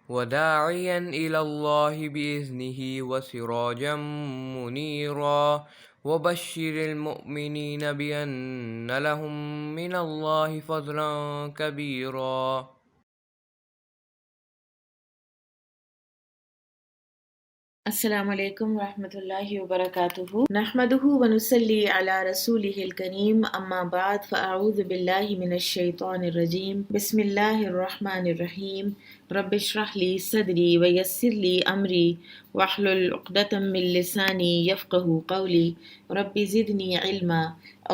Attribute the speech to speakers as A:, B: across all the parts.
A: وداعيا إلى الله بإذنه وسراجا منيرا وبشر المؤمنين بأن لهم من الله فضلا كبيرا.
B: السلام علیکم ورحمۃ اللہ وبرکاتہ، نحمده ونصلی علی رسولہ الکریم، اما بعد فاعوذ باللہ من الشیطان الرجیم، بسم اللہ الرحمن الرحیم، رب اشرح لی صدری ویسر لی امری واحلل عقدۃ من لسانی یفقہوا قولی، رب زدنی علما،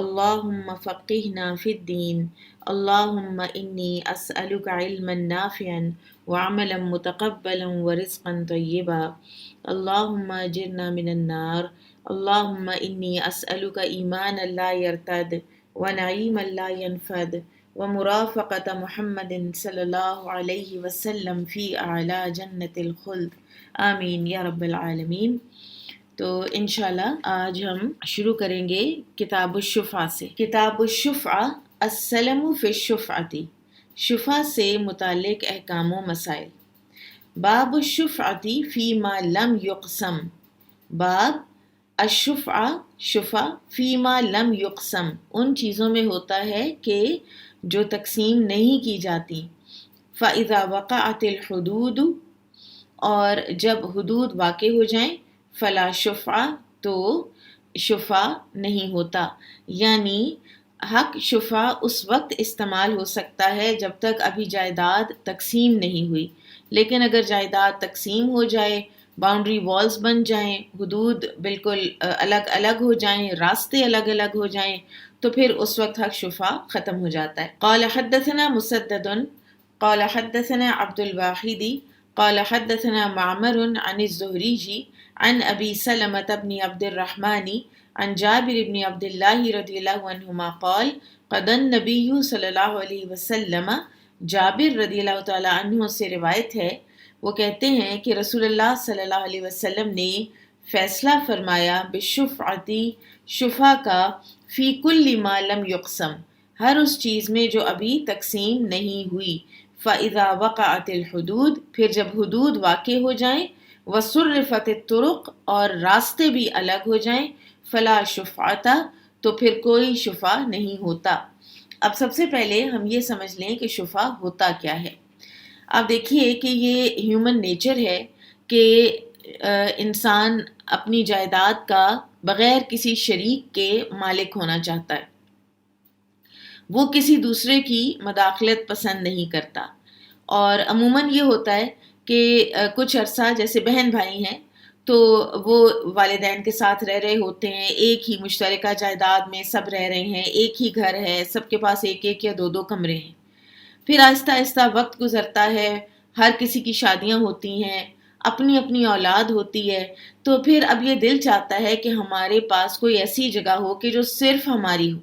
B: اللہم فقہنا فی الدین، اللہم انی اسألک علما نافعا وعملا متقبلا ورزقا طیبا، اللہم اجرنا من النار، اللہم انی اسألک ایمانا لا یرتد ونعیما لا ینفد ومرافقۃ محمد صلی اللہ علیہ وسلم فی اعلی جنت الخلد، آمین یا رب العالمین۔ تو انشاءاللہ آج ہم شروع کریں گے کتاب الشفعہ سے۔ کتاب الشفعہ، السلم فی الشفعۃ، شفعہ سے متعلق احکام و مسائل۔ باب الشفعۃ فی ما لم یقسم، باب الشفعہ، شفعہ فی ما لم یقسم، ان چیزوں میں ہوتا ہے کہ جو تقسیم نہیں کی جاتی۔ فَإِذَا وَقَعَتِ الْحُدُودُ، اور جب حدود واقع ہو جائیں، فلا شفعہ، تو شفعہ نہیں ہوتا، یعنی حق شفعہ اس وقت استعمال ہو سکتا ہے جب تک ابھی جائیداد تقسیم نہیں ہوئی، لیکن اگر جائیداد تقسیم ہو جائے، باؤنڈری والز بن جائیں، حدود بالکل الگ الگ ہو جائیں، راستے الگ الگ ہو جائیں، تو پھر اس وقت حق شفعہ ختم ہو جاتا ہے۔ قال حدثنا مسدد قال حدثنا عبد الواحد قال حدثنا معمر عن الزهري عن ابي سلمة بن عبد الرحمن عن جابر بن عبد الله رضی اللہ عنہما قال قضى النبي صلی اللہ علیہ وسلم، جابر رضی اللہ تعالیٰ عنہ سے روایت ہے، وہ کہتے ہیں کہ رسول اللہ صلی اللہ علیہ وسلم نے فیصلہ فرمایا بالشفعۃ، شفعہ کا، فی کل ما لم یقسم، ہر اس چیز میں جو ابھی تقسیم نہیں ہوئی۔ فَإِذَا وَقَعَتِ الْحُدُودُ، پھر جب حدود واقع ہو جائیں، وَصُرِّفَتِ الطُّرُقُ، اور راستے بھی الگ ہو جائیں، فَلَا شُفْعَةَ، تو پھر کوئی شفعہ نہیں ہوتا۔ اب سب سے پہلے ہم یہ سمجھ لیں کہ شفعہ ہوتا کیا ہے۔ آپ دیکھیے کہ یہ ہیومن نیچر ہے کہ انسان اپنی جائیداد کا بغیر کسی شریک کے مالک ہونا چاہتا ہے، وہ کسی دوسرے کی مداخلت پسند نہیں کرتا، اور عموماً یہ ہوتا ہے کہ کچھ عرصہ جیسے بہن بھائی ہیں تو وہ والدین کے ساتھ رہ رہے ہوتے ہیں، ایک ہی مشترکہ جائیداد میں سب رہ رہے ہیں، ایک ہی گھر ہے، سب کے پاس ایک ایک یا دو دو کمرے ہیں۔ پھر آہستہ آہستہ وقت گزرتا ہے، ہر کسی کی شادیاں ہوتی ہیں، اپنی اپنی اولاد ہوتی ہے، تو پھر اب یہ دل چاہتا ہے کہ ہمارے پاس کوئی ایسی جگہ ہو کہ جو صرف ہماری ہو،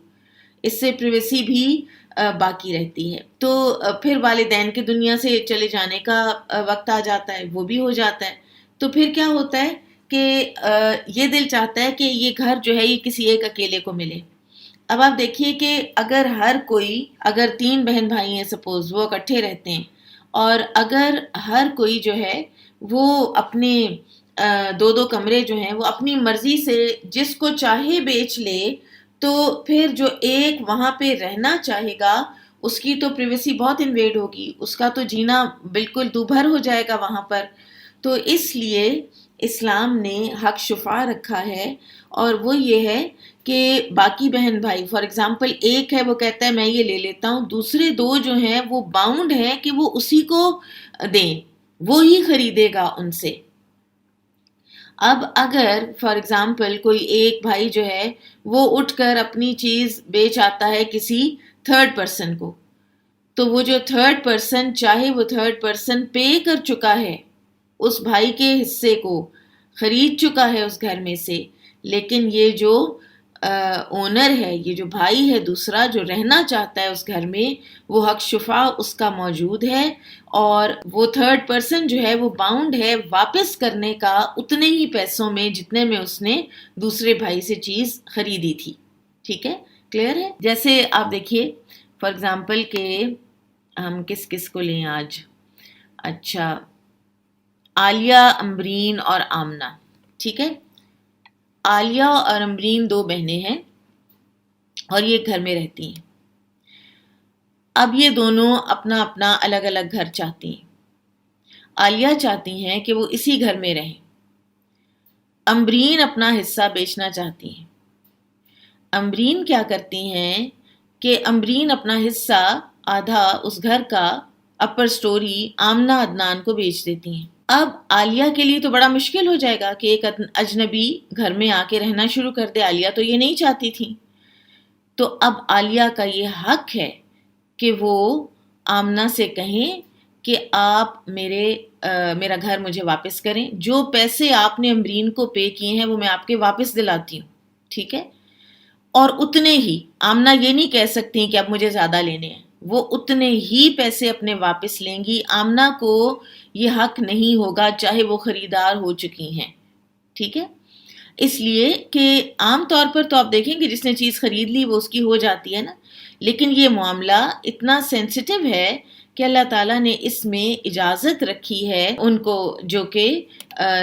B: اس سے پریویسی بھی باقی رہتی ہے۔ تو پھر والدین کی دنیا سے چلے جانے کا وقت آ جاتا ہے، وہ بھی ہو جاتا ہے، تو پھر کیا ہوتا ہے کہ یہ دل چاہتا ہے کہ یہ گھر جو ہے یہ کسی ایک اکیلے کو ملے۔ اب آپ دیکھیے کہ اگر 3 بہن بھائی ہیں، سپوز وہ اکٹھے رہتے ہیں، اور اگر ہر کوئی جو ہے وہ اپنے 2 کمرے جو ہیں وہ اپنی مرضی سے جس کو چاہے بیچ لے، تو پھر جو ایک وہاں پہ رہنا چاہے گا اس کی تو پریویسی بہت انویڈ ہوگی، اس کا تو جینا بالکل دوبھر ہو جائے گا وہاں پر۔ تو اس لیے اسلام نے حق شفعہ رکھا ہے، اور وہ یہ ہے کہ باقی بہن بھائی، فار ایگزامپل ایک ہے وہ کہتا ہے میں یہ لے لیتا ہوں، دوسرے 2 جو ہیں وہ باؤنڈ ہیں کہ وہ اسی کو دیں، وہی خریدے گا ان سے۔ اب اگر فار ایگزامپل کوئی ایک بھائی جو ہے وہ اٹھ کر اپنی چیز بیچ آتا ہے کسی 3rd پرسن کو، تو وہ جو 3rd پرسن، چاہے وہ 3rd پرسن پے کر چکا ہے اس بھائی کے حصے کو، خرید چکا ہے اس گھر میں سے، لیکن یہ جو اونر ہے، یہ جو بھائی ہے دوسرا جو رہنا چاہتا ہے اس گھر میں، وہ حق شفعہ اس کا موجود ہے، اور وہ 3rd پرسن جو ہے وہ باؤنڈ ہے واپس کرنے کا اتنے ہی پیسوں میں جتنے میں اس نے دوسرے بھائی سے چیز خریدی تھی۔ ٹھیک ہے، کلیئر ہے؟ جیسے آپ دیکھیے فار ایگزامپل کہ ہم کس کو لیں آج، اچھا عالیہ، امبرین اور آمنہ. ٹھیک ہے، عالیہ اور امبرین 2 بہنیں ہیں اور یہ گھر میں رہتی ہیں. اب یہ دونوں اپنا اپنا الگ الگ گھر چاہتی ہیں. عالیہ چاہتی ہیں کہ وہ اسی گھر میں رہیں. امبرین اپنا حصہ بیچنا چاہتی ہیں. امبرین کیا کرتی ہیں کہ امبرین اپنا حصہ آدھا اس گھر کا اپر سٹوری آمنہ عدنان کو بیچ دیتی ہیں. اب عالیہ کے لیے تو بڑا مشکل ہو جائے گا کہ ایک اجنبی گھر میں آ کے رہنا شروع کر دے. عالیہ تو یہ نہیں چاہتی تھی. تو اب عالیہ کا یہ حق ہے کہ وہ آمنہ سے کہیں کہ آپ میرا گھر مجھے واپس کریں. جو پیسے آپ نے امبرین کو پے کیے ہیں وہ میں آپ کے واپس دلاتی ہوں. ٹھیک ہے، اور اتنے ہی، آمنہ یہ نہیں کہہ سکتی کہ اب مجھے زیادہ لینے ہیں. وہ اتنے ہی پیسے اپنے واپس لیں گی. آمنہ کو یہ حق نہیں ہوگا چاہے وہ خریدار ہو چکی ہیں. ٹھیک ہے، اس لیے کہ عام طور پر تو آپ دیکھیں کہ جس نے چیز خرید لی وہ اس کی ہو جاتی ہے نا، لیکن یہ معاملہ اتنا سینسٹیو ہے کہ اللہ تعالیٰ نے اس میں اجازت رکھی ہے ان کو جو کہ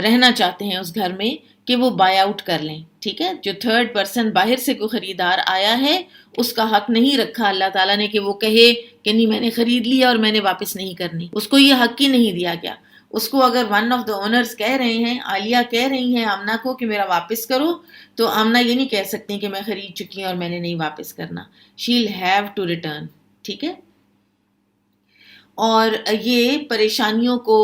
B: رہنا چاہتے ہیں اس گھر میں کہ وہ بائی آؤٹ کر لیں. ٹھیک ہے، جو تھرڈ پرسن باہر سے کوئی خریدار آیا ہے اس کا حق نہیں رکھا اللہ تعالیٰ نے کہ وہ کہے کہ نہیں میں نے خرید لیا اور میں نے واپس نہیں کرنی. اس کو یہ حق ہی نہیں دیا گیا. اس کو اگر ون آف دا اونرز کہہ رہے ہیں، عالیہ کہہ رہی ہیں آمنہ کو کہ میرا واپس کرو، تو آمنہ یہ نہیں کہہ سکتی کہ میں خرید چکی ہوں اور میں نے نہیں واپس کرنا. She'll have to return. ٹھیک ہے، اور یہ پریشانیوں کو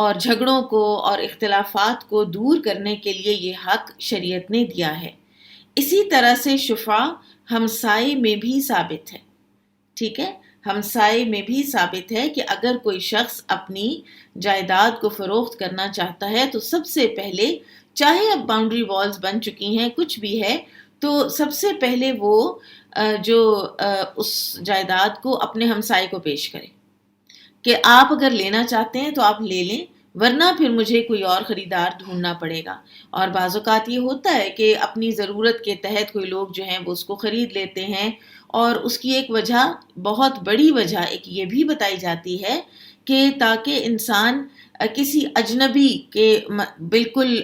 B: اور جھگڑوں کو اور اختلافات کو دور کرنے کے لیے یہ حق شریعت نے دیا ہے. اسی طرح سے شفع ہمسائے میں بھی ثابت ہے. ٹھیک ہے، ہمسائے میں بھی ثابت ہے کہ اگر کوئی شخص اپنی جائیداد کو فروخت کرنا چاہتا ہے تو سب سے پہلے، چاہے اب باؤنڈری والز بن چکی ہیں کچھ بھی ہے، تو سب سے پہلے وہ جو اس جائیداد کو اپنے ہمسائے کو پیش کرے کہ آپ اگر لینا چاہتے ہیں تو آپ لے لیں، ورنہ پھر مجھے کوئی اور خریدار ڈھونڈنا پڑے گا. اور بعض اوقات یہ ہوتا ہے کہ اپنی ضرورت کے تحت کوئی لوگ جو ہیں وہ اس کو خرید لیتے ہیں، اور اس کی ایک وجہ، بہت بڑی وجہ ایک یہ بھی بتائی جاتی ہے کہ تاکہ انسان کسی اجنبی کے بالکل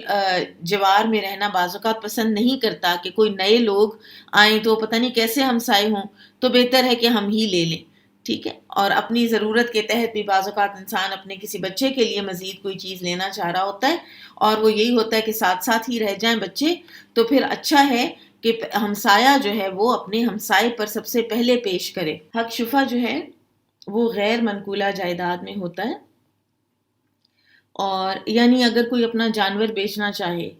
B: جوار میں رہنا بعض اوقات پسند نہیں کرتا کہ کوئی نئے لوگ آئیں تو پتہ نہیں کیسے ہمسائے ہوں، تو بہتر ہے کہ ہم ہی لے لیں. ٹھیک ہے، اور اپنی ضرورت کے تحت بھی بعض اوقات انسان اپنے کسی بچے کے لیے مزید کوئی چیز لینا چاہ رہا ہوتا ہے، اور وہ یہی ہوتا ہے کہ ساتھ ساتھ ہی رہ جائیں بچے، تو پھر اچھا ہے کہ ہمسایہ جو ہے وہ اپنے ہمسائے پر سب سے پہلے پیش کرے. حق شفع جو ہے وہ غیر منقولہ جائیداد میں ہوتا ہے، اور یعنی اگر کوئی اپنا جانور بیچنا چاہے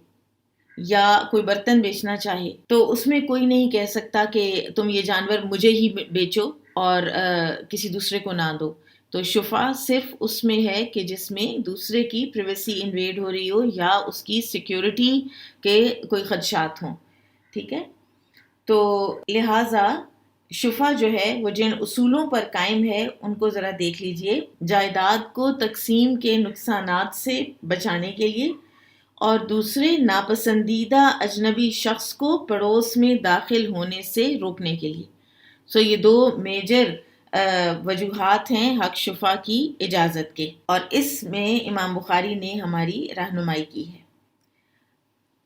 B: یا کوئی برتن بیچنا چاہے تو اس میں کوئی نہیں کہہ سکتا کہ تم یہ جانور مجھے ہی بیچو اور کسی دوسرے کو نہ دو. تو شفع صرف اس میں ہے کہ جس میں دوسرے کی پریویسی انویڈ ہو رہی ہو یا اس کی سیکیورٹی کے کوئی خدشات ہوں. ٹھیک ہے، تو لہٰذا شفع جو ہے وہ جن اصولوں پر قائم ہے ان کو ذرا دیکھ لیجئے. جائیداد کو تقسیم کے نقصانات سے بچانے کے لیے، اور دوسرے ناپسندیدہ اجنبی شخص کو پڑوس میں داخل ہونے سے روکنے کے لیے. سو یہ 2 میجر وجوہات ہیں حق شفع کی اجازت کے، اور اس میں امام بخاری نے ہماری رہنمائی کی ہے.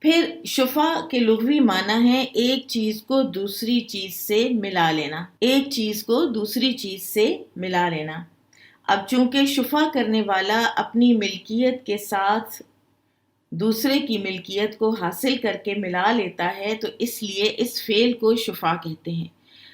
B: پھر شفع کے لغوی معنی ہے ایک چیز کو دوسری چیز سے ملا لینا. ایک چیز کو دوسری چیز سے ملا لینا. اب چونکہ شفع کرنے والا اپنی ملکیت کے ساتھ دوسرے کی ملکیت کو حاصل کر کے ملا لیتا ہے تو اس لیے اس فعل کو شفع کہتے ہیں.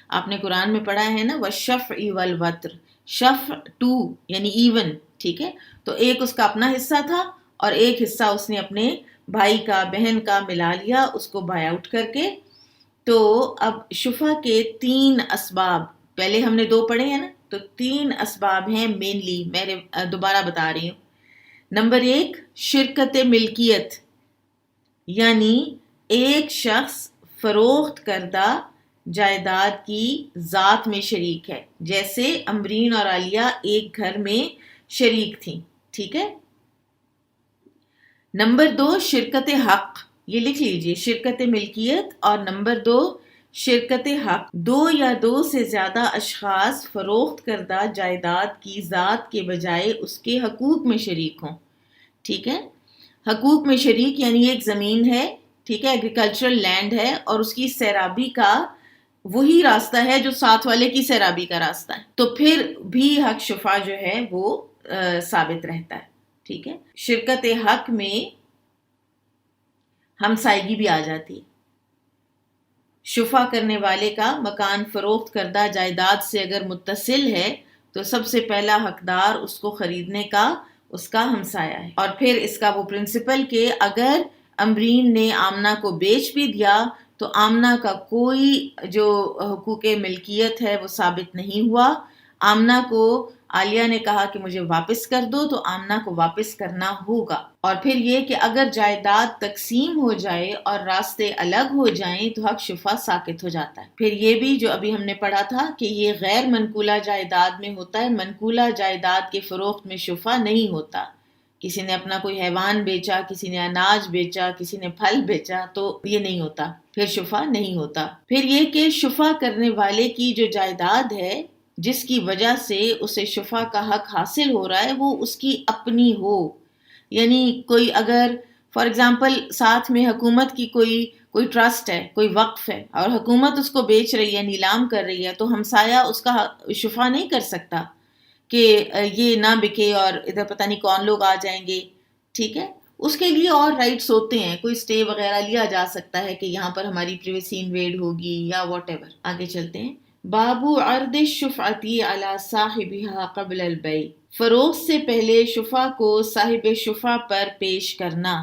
B: آپ نے قرآن میں پڑھا ہے نا وَالشَّفْعِ وَالْوَتْرِ، شفع 2 یعنی ایون. ٹھیک ہے، تو ایک اس کا اپنا حصہ تھا اور ایک حصہ اس نے اپنے بھائی کا، بہن کا ملا لیا اس کو بائی آؤٹ کر کے. تو اب شفع کے 3 اسباب، پہلے ہم نے 2 پڑھے ہیں نا، تو 3 اسباب ہیں مینلی، میں دوبارہ بتا رہی ہوں. نمبر 1 شرکت ملکیت، یعنی ایک شخص فروخت کردہ جائیداد کی ذات میں شریک ہے، جیسے امبرین اور عالیہ ایک گھر میں شریک تھیں. ٹھیک ہے. نمبر 2 شرکت حق، یہ لکھ لیجئے، شرکت ملکیت، اور نمبر 2 شرکت حق. 2 یا 2 سے زیادہ اشخاص فروخت کردہ جائیداد کی ذات کے بجائے اس کے حقوق میں شریک ہوں. ٹھیک ہے. حقوق میں شریک یعنی ایک زمین ہے، ٹھیک ہے، ایگریکلچرل لینڈ ہے، اور اس کی سیرابی کا وہی راستہ ہے جو ساتھ والے کی سیرابی کا راستہ ہے، تو پھر بھی حق شفا جو ہے وہ ثابت رہتا ہے. ٹھیک ہے. شرکت حق میں ہمسائیگی بھی آ جاتی ہے. شفا کرنے والے کا مکان فروخت کردہ جائیداد سے اگر متصل ہے تو سب سے پہلا حقدار اس کو خریدنے کا اس کا ہمسایہ ہے. اور پھر اس کا وہ پرنسپل کہ اگر امرین نے آمنہ کو بیچ بھی دیا تو آمنہ کا کوئی جو حقوق ملکیت ہے وہ ثابت نہیں ہوا. آمنہ کو عالیہ نے کہا کہ مجھے واپس کر دو تو آمنہ کو واپس کرنا ہوگا. اور پھر یہ کہ اگر جائیداد تقسیم ہو جائے اور راستے الگ ہو جائیں تو حق شفا ساقط ہو جاتا ہے. پھر یہ بھی جو ابھی ہم نے پڑھا تھا کہ یہ غیر منقولہ جائیداد میں ہوتا ہے، منقولہ جائیداد کے فروخت میں شفا نہیں ہوتا. کسی نے اپنا کوئی حیوان بیچا، کسی نے اناج بیچا، کسی نے پھل بیچا، تو یہ نہیں ہوتا، پھر شفا نہیں ہوتا. پھر یہ کہ شفا کرنے والے کی جو جائیداد ہے جس کی وجہ سے اسے شفا کا حق حاصل ہو رہا ہے وہ اس کی اپنی ہو. یعنی کوئی اگر فار ایگزامپل ساتھ میں حکومت کی کوئی ٹرسٹ ہے، کوئی وقف ہے، اور حکومت اس کو بیچ رہی ہے، نیلام کر رہی ہے، تو ہمسایہ اس کا شفا نہیں کر سکتا کہ یہ نہ بکے اور ادھر پتہ نہیں کون لوگ آ جائیں گے. ٹھیک ہے. اس کے لیے اور رائٹس ہوتے ہیں، کوئی سٹے وغیرہ لیا جا سکتا ہے کہ یہاں پر ہماری پریویسی انویڈ ہوگی یا واٹ ایور. آگے چلتے ہیں. باب عرض الشفعتی علی صاحبها قبل البیع. فروخت سے پہلے شفع کو صاحب شفع پر پیش کرنا.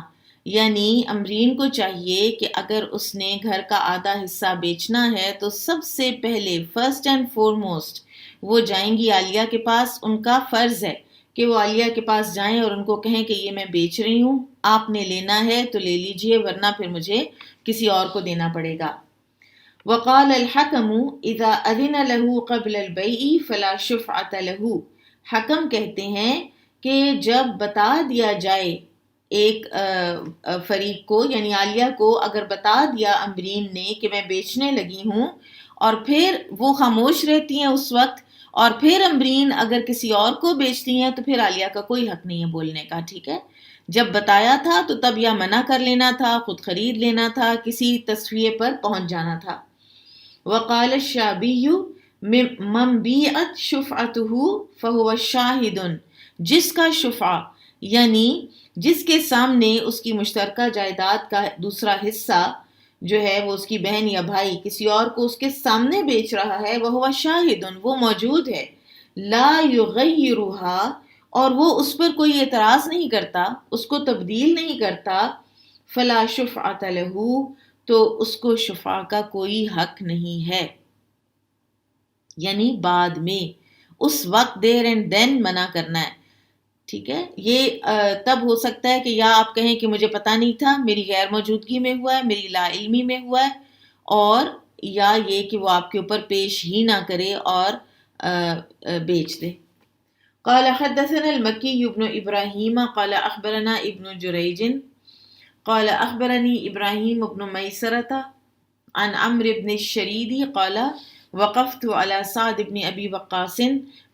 B: یعنی امرین کو چاہیے کہ اگر اس نے گھر کا آدھا حصہ بیچنا ہے تو سب سے پہلے فرسٹ اینڈ فورموسٹ وہ جائیں گی عالیہ کے پاس. ان کا فرض ہے کہ وہ عالیہ کے پاس جائیں اور ان کو کہیں کہ یہ میں بیچ رہی ہوں، آپ نے لینا ہے تو لے لیجئے ورنہ پھر مجھے کسی اور کو دینا پڑے گا. وقال الحکم اذا اذن له قبل البیع فلا شفعة له. حکم کہتے ہیں کہ جب بتا دیا جائے ایک فریق کو، یعنی عالیہ کو اگر بتا دیا امرین نے کہ میں بیچنے لگی ہوں اور پھر وہ خاموش رہتی ہیں اس وقت، اور پھر امرین اگر کسی اور کو بیچتی ہیں تو پھر عالیہ کا کوئی حق نہیں ہے بولنے کا. ٹھیک ہے. جب بتایا تھا تو تب یا منع کر لینا تھا، خود خرید لینا تھا، کسی تصفیے پر پہنچ جانا تھا. وقال الشعبی من بیعت شفعته فهو شاہد. جس کا شفع یعنی جس کے سامنے اس کی مشترکہ جائیداد کا دوسرا حصہ جو ہے وہ اس کی بہن یا بھائی کسی اور کو اس کے سامنے بیچ رہا ہے، وہو شاہد، وہ موجود ہے، لا یغیرها، اور وہ اس پر کوئی اعتراض نہیں کرتا، اس کو تبدیل نہیں کرتا، فلا شفعۃ له، تو اس کو شفع کا کوئی حق نہیں ہے. یعنی بعد میں اس وقت دیر اینڈ دین منع کرنا ہے. ٹھیک ہے. یہ تب ہو سکتا ہے کہ یا آپ کہیں کہ مجھے پتہ نہیں تھا، میری غیر موجودگی میں ہوا ہے، میری لا علمی میں ہوا ہے، اور یا یہ کہ وہ آپ کے اوپر پیش ہی نہ کرے اور بیچ دے. قال حدثنا المکی ابن ابراہیم قال اخبرنا ابن جریج قال اخبرني ابراہیم ابن میسرۃ عن عمرو بن الشرید قال وقفت على سعد بن ابی وقاص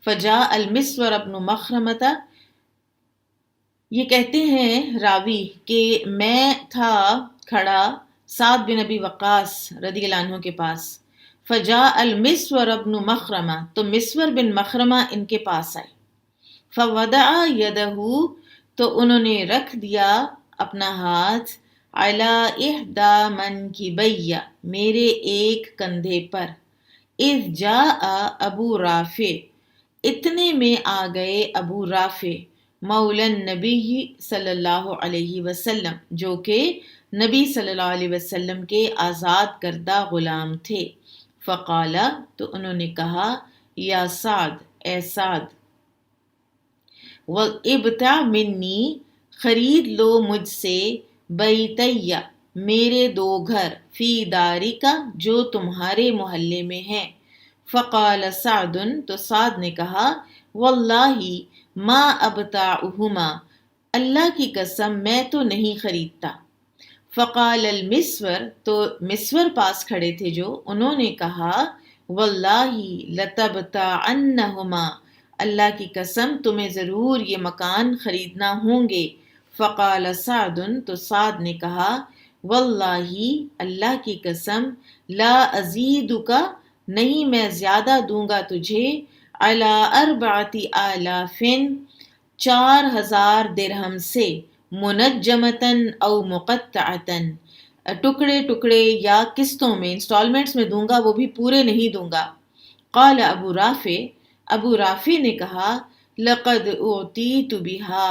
B: فجاء المسور بن مخرمۃ. یہ کہتے ہیں راوی کہ میں تھا کھڑا سعد بن ابی وقاص رضی اللہ عنہ کے پاس. فجاء المسور بن مخرمہ، تو مسور بن مخرمہ ان کے پاس آئے. فوضع یدہ، تو انہوں نے رکھ دیا اپنا ہاتھ، علی احدی منکبی، میرے ایک کندھے پر. اذ جاء ابو رافع، اتنے میں آ گئے ابو رافع، مولا النبی صلی اللہ علیہ وسلم، جو کہ نبی صلی اللہ علیہ وسلم کے آزاد کردہ غلام تھے. فقال، تو انہوں نے کہا، یا سعد، اے سعد، وَابْتَعْ مِنِّی، خرید لو مجھ سے، بیتیّ، میرے 2 گھر، فی دارک، جو تمہارے محلے میں ہیں. فقال سعد، تو سعد نے کہا، واللہ ما ابتاعہما، اللہ کی قسم میں تو نہیں خریدتا. فقال المسور، تو مسور پاس کھڑے تھے جو، انہوں نے کہا، واللہ لتبتعنہما، اللہ کی قسم تمہیں ضرور یہ مکان خریدنا ہوں گے. فقال سعد، تو سعد نے کہا واللہ، اللہ کی قسم، لا ازیدک، نہیں میں زیادہ دوں گا تجھے، علی 4,000 4,000 درہم سے، منجمتن او مقطعتن، ٹکڑے ٹکڑے یا قسطوں میں، انسٹالمنٹس میں دوں گا، وہ بھی پورے نہیں دوں گا۔ قال ابو رافع نے کہا لقد اعطیت بها،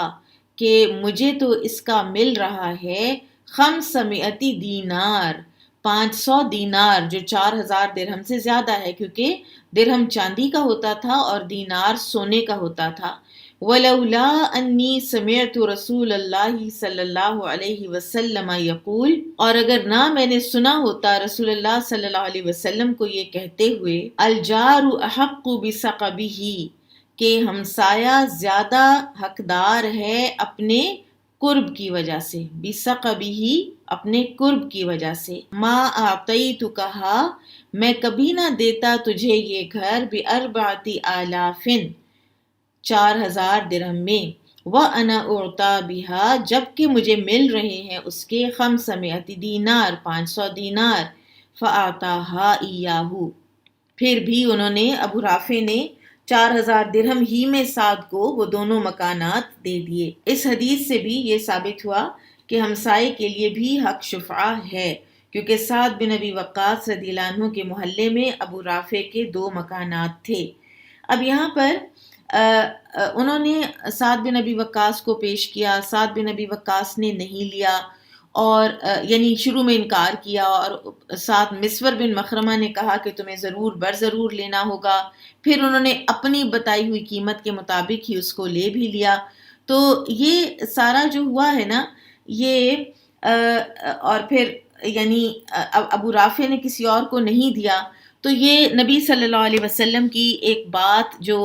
B: کہ مجھے تو اس کا مل رہا ہے 500 دینار، 500 دینار، جو 4,000 درہم سے زیادہ ہے، کیونکہ درہم چاندی کا ہوتا تھا اور دینار سونے کا ہوتا تھا۔ ولولا انی سمعت رسول اللہ صلی اللہ علیہ وسلم یقول، اور اگر نہ میں نے سنا ہوتا رسول اللہ صلی اللہ علیہ وسلم کو یہ کہتے ہوئے، الجار احق بثقبہ، کہ ہمسایہ زیادہ حقدار ہے اپنے قرب کی وجہ سے، بثقبہ، اپنے قرب کی وجہ سے، ما اعطیتکھا، میں کبھی نہ دیتا تجھے یہ گھر، ب4,000 4,000 درہم میں، وَأَنَا أُعْطَى بِهَا، جبکہ مجھے مل رہے ہیں اس کے 500 دینار، 500 دینار، فَأَعْطَاهَا إِيَّاهُ، پھر بھی انہوں نے، ابو رافع نے 4,000 درہم ہی میں سعد کو وہ دونوں مکانات دے دیے۔ اس حدیث سے بھی یہ ثابت ہوا کہ ہمسائے کے لیے بھی حق شفعہ ہے، کیونکہ سعد بن ابی وقاص رضی اللہ عنہ کے محلے میں ابو رافع کے 2 مکانات تھے۔ اب یہاں پر انہوں نے سعد بن ابی وقاص کو پیش کیا، سعد بن ابی وقاص نے نہیں لیا، اور یعنی شروع میں انکار کیا، اور ساتھ مسور بن مخرمہ نے کہا کہ تمہیں ضرور ضرور لینا ہوگا، پھر انہوں نے اپنی بتائی ہوئی قیمت کے مطابق ہی اس کو لے بھی لیا۔ تو یہ سارا جو ہوا ہے نا، یہ اور پھر یعنی ابو رافع نے کسی اور کو نہیں دیا، تو یہ نبی صلی اللہ علیہ وسلم کی ایک بات جو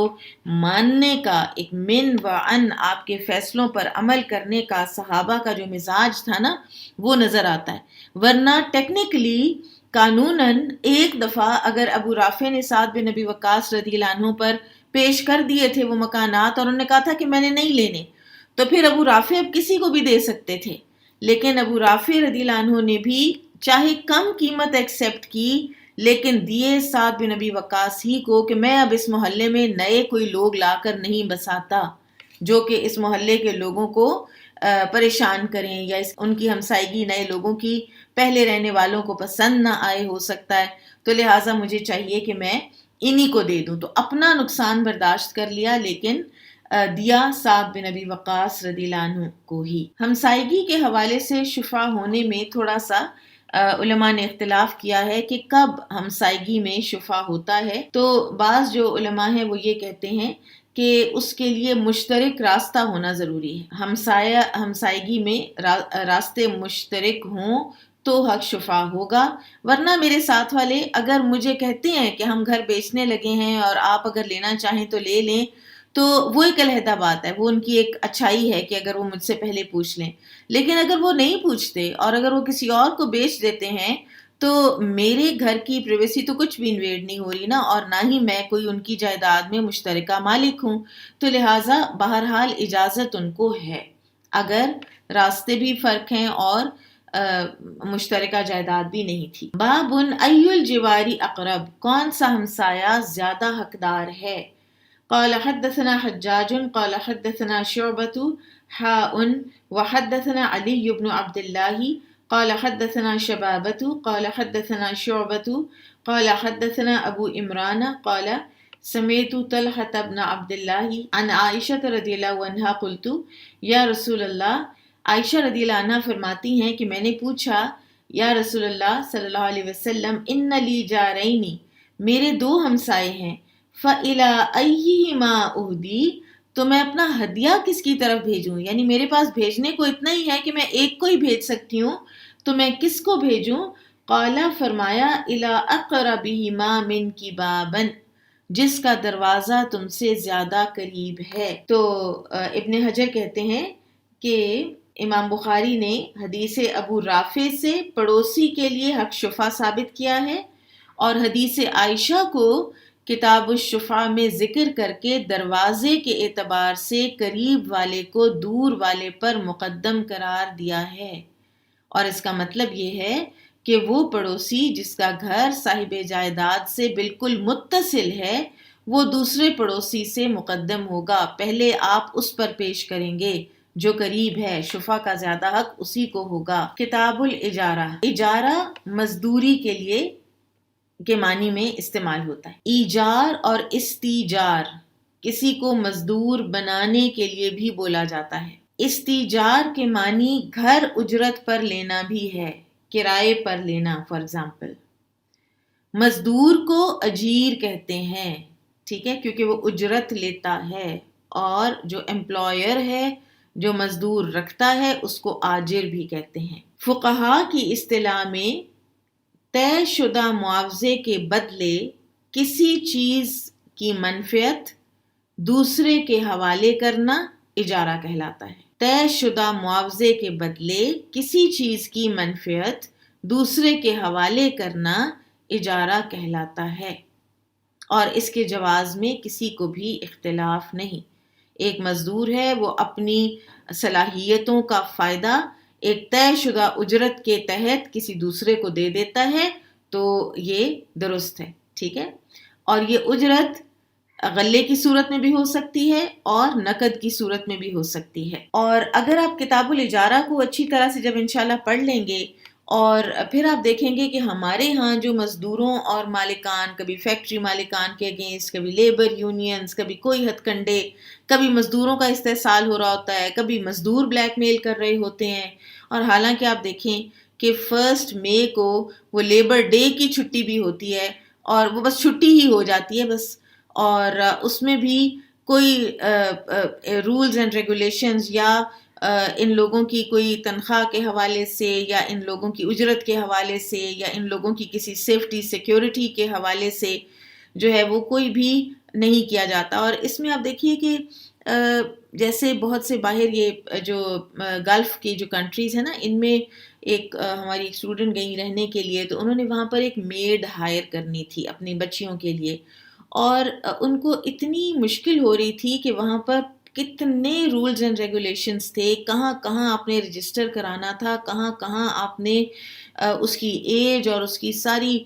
B: ماننے کا، ایک من و عن، آپ کے فیصلوں پر عمل کرنے کا صحابہ کا جو مزاج تھا نا، وہ نظر آتا ہے۔ ورنہ ٹیکنیکلی، قانوناً، ایک دفعہ اگر ابو رافع نے سعد بن ابی وقاص رضی اللہ عنہ پر پیش کر دیے تھے وہ مکانات، اور انہوں نے کہا تھا کہ میں نے نہیں لینے، تو پھر ابو رافع اب کسی کو بھی دے سکتے تھے، لیکن ابو رافع رضی اللہ عنہ نے بھی چاہے کم قیمت ایکسیپٹ کی، لیکن دیے سعد بن ابی وقاص ہی کو، کہ میں اب اس محلے میں نئے کوئی لوگ لا کر نہیں بساتا جو کہ اس محلے کے لوگوں کو پریشان کریں، یا ان کی ہمسائیگی نئے لوگوں کی پہلے رہنے والوں کو پسند نہ آئے، ہو سکتا ہے، تو لہٰذا مجھے چاہیے کہ میں انہی کو دے دوں۔ تو اپنا نقصان برداشت کر لیا، لیکن دیا سعد بن ابی وقاص رضی اللہ عنہ کو ہی۔ ہمسائیگی کے حوالے سے شفع ہونے میں تھوڑا سا علماء نے اختلاف کیا ہے کہ کب ہمسائیگی میں شفع ہوتا ہے۔ تو بعض جو علماء ہیں وہ یہ کہتے ہیں کہ اس کے لیے مشترک راستہ ہونا ضروری ہے، ہمسائیگی میں راستے مشترک ہوں تو حق شفع ہوگا، ورنہ میرے ساتھ والے اگر مجھے کہتے ہیں کہ ہم گھر بیچنے لگے ہیں اور آپ اگر لینا چاہیں تو لے لیں، تو وہ ایک علیحدہ بات ہے، وہ ان کی ایک اچھائی ہے کہ اگر وہ مجھ سے پہلے پوچھ لیں۔ لیکن اگر وہ نہیں پوچھتے اور اگر وہ کسی اور کو بیچ دیتے ہیں، تو میرے گھر کی پریویسی تو کچھ بھی انویڈ نہیں ہو رہی نا، اور نہ ہی میں کوئی ان کی جائیداد میں مشترکہ مالک ہوں، تو لہٰذا بہرحال اجازت ان کو ہے، اگر راستے بھی فرق ہیں اور مشترکہ جائیداد بھی نہیں تھی۔ بابن ای الجواری اقرب، کون سا ہمسایہ زیادہ حقدار ہے؟ قال حدثنا حجاج قال حدثنا شعبة وحدثنا علي بن عبد الله قال حدثنا شبابة قال حدثنا شعبة قال حدثنا أبو إمران قال سمعت طلحة بن عبد الله عن عائشة رضی اللہ عنہا قلت یا رسول اللہ، عائشہ رضی اللہ عنہ فرماتی ہیں کہ میں نے پوچھا یا رسول اللہ صلی اللہ علیہ وسلم، ان لی جارین، میرے 2 ہمسائے ہیں، فَإِلَىٰ أَيِّهِمَا أُهْدِي، تو میں اپنا ہدیہ کس کی طرف بھیجوں؟ یعنی میرے پاس بھیجنے کو اتنا ہی ہے کہ میں ایک کو ہی بھیج سکتی ہوں، تو میں کس کو بھیجوں؟ قال، فرمایا، إِلَىٰ أَقْرَبِهِمَا مِنْكِ بَابًا، جس کا دروازہ تم سے زیادہ قریب ہے۔ تو ابن حجر کہتے ہیں کہ امام بخاری نے حدیث ابو رافع سے پڑوسی کے لیے حق شفع ثابت کیا ہے، اور حدیث عائشہ کو کتاب الشفا میں ذکر کر کے دروازے کے اعتبار سے قریب والے کو دور والے پر مقدم قرار دیا ہے، اور اس کا مطلب یہ ہے کہ وہ پڑوسی جس کا گھر صاحب جائیداد سے بالکل متصل ہے وہ دوسرے پڑوسی سے مقدم ہوگا، پہلے آپ اس پر پیش کریں گے جو قریب ہے، شفا کا زیادہ حق اسی کو ہوگا۔ کتاب الاجارہ، اجارہ مزدوری کے لیے کے معنی میں استعمال ہوتا ہے۔ ایجار اور استیجار کسی کو مزدور بنانے کے لیے بھی بولا جاتا ہے۔ استیجار کے معنی گھر اجرت پر لینا بھی ہے، کرائے پر لینا فار ایگزامپل۔ مزدور کو اجیر کہتے ہیں، ٹھیک ہے، کیونکہ وہ اجرت لیتا ہے، اور جو امپلائر ہے جو مزدور رکھتا ہے اس کو آجر بھی کہتے ہیں۔ فقہا کی اصطلاح میں طے شدہ معاوضے کے بدلے کسی چیز کی منفعت دوسرے کے حوالے کرنا اجارہ کہلاتا ہے۔ طے شدہ معاوضے کے بدلے کسی چیز کی منفعت دوسرے کے حوالے کرنا اجارہ کہلاتا ہے، اور اس کے جواز میں کسی کو بھی اختلاف نہیں۔ ایک مزدور ہے، وہ اپنی صلاحیتوں کا فائدہ ایک طے شدہ اجرت کے تحت کسی دوسرے کو دے دیتا ہے تو یہ درست ہے، ٹھیک ہے، اور یہ اجرت غلے کی صورت میں بھی ہو سکتی ہے اور نقد کی صورت میں بھی ہو سکتی ہے۔ اور اگر آپ کتاب الاجارہ کو اچھی طرح سے جب انشاءاللہ پڑھ لیں گے اور پھر آپ دیکھیں گے کہ ہمارے ہاں جو مزدوروں اور مالکان، کبھی فیکٹری مالکان کے اگینسٹ، کبھی لیبر یونینز، کبھی کوئی ہتھ کنڈے، کبھی مزدوروں کا استحصال ہو رہا ہوتا ہے، کبھی مزدور بلیک میل کر رہے ہوتے ہیں، اور حالانکہ آپ دیکھیں کہ 1 مئی کو وہ لیبر ڈے کی چھٹی بھی ہوتی ہے اور وہ بس چھٹی ہی ہو جاتی ہے بس، اور اس میں بھی کوئی رولز اینڈ ریگولیشنز یا ان لوگوں کی کوئی تنخواہ کے حوالے سے یا ان لوگوں کی اجرت کے حوالے سے یا ان لوگوں کی کسی سیفٹی سیکیورٹی کے حوالے سے جو ہے وہ کوئی بھی نہیں کیا جاتا۔ اور اس میں آپ دیکھیے کہ جیسے بہت سے باہر یہ جو گلف کی جو کنٹریز ہیں نا، ان میں ایک ہماری ایک اسٹوڈنٹ گئی رہنے کے لیے، تو انہوں نے وہاں پر ایک میڈ ہائر کرنی تھی اپنی بچیوں کے لیے، اور ان کو اتنی مشکل ہو رہی تھی کہ وہاں پر کتنے رولز اینڈ ریگولیشنز تھے، کہاں کہاں آپ نے رجسٹر کرانا تھا، کہاں کہاں آپ نے اس کی ایج اور اس کی ساری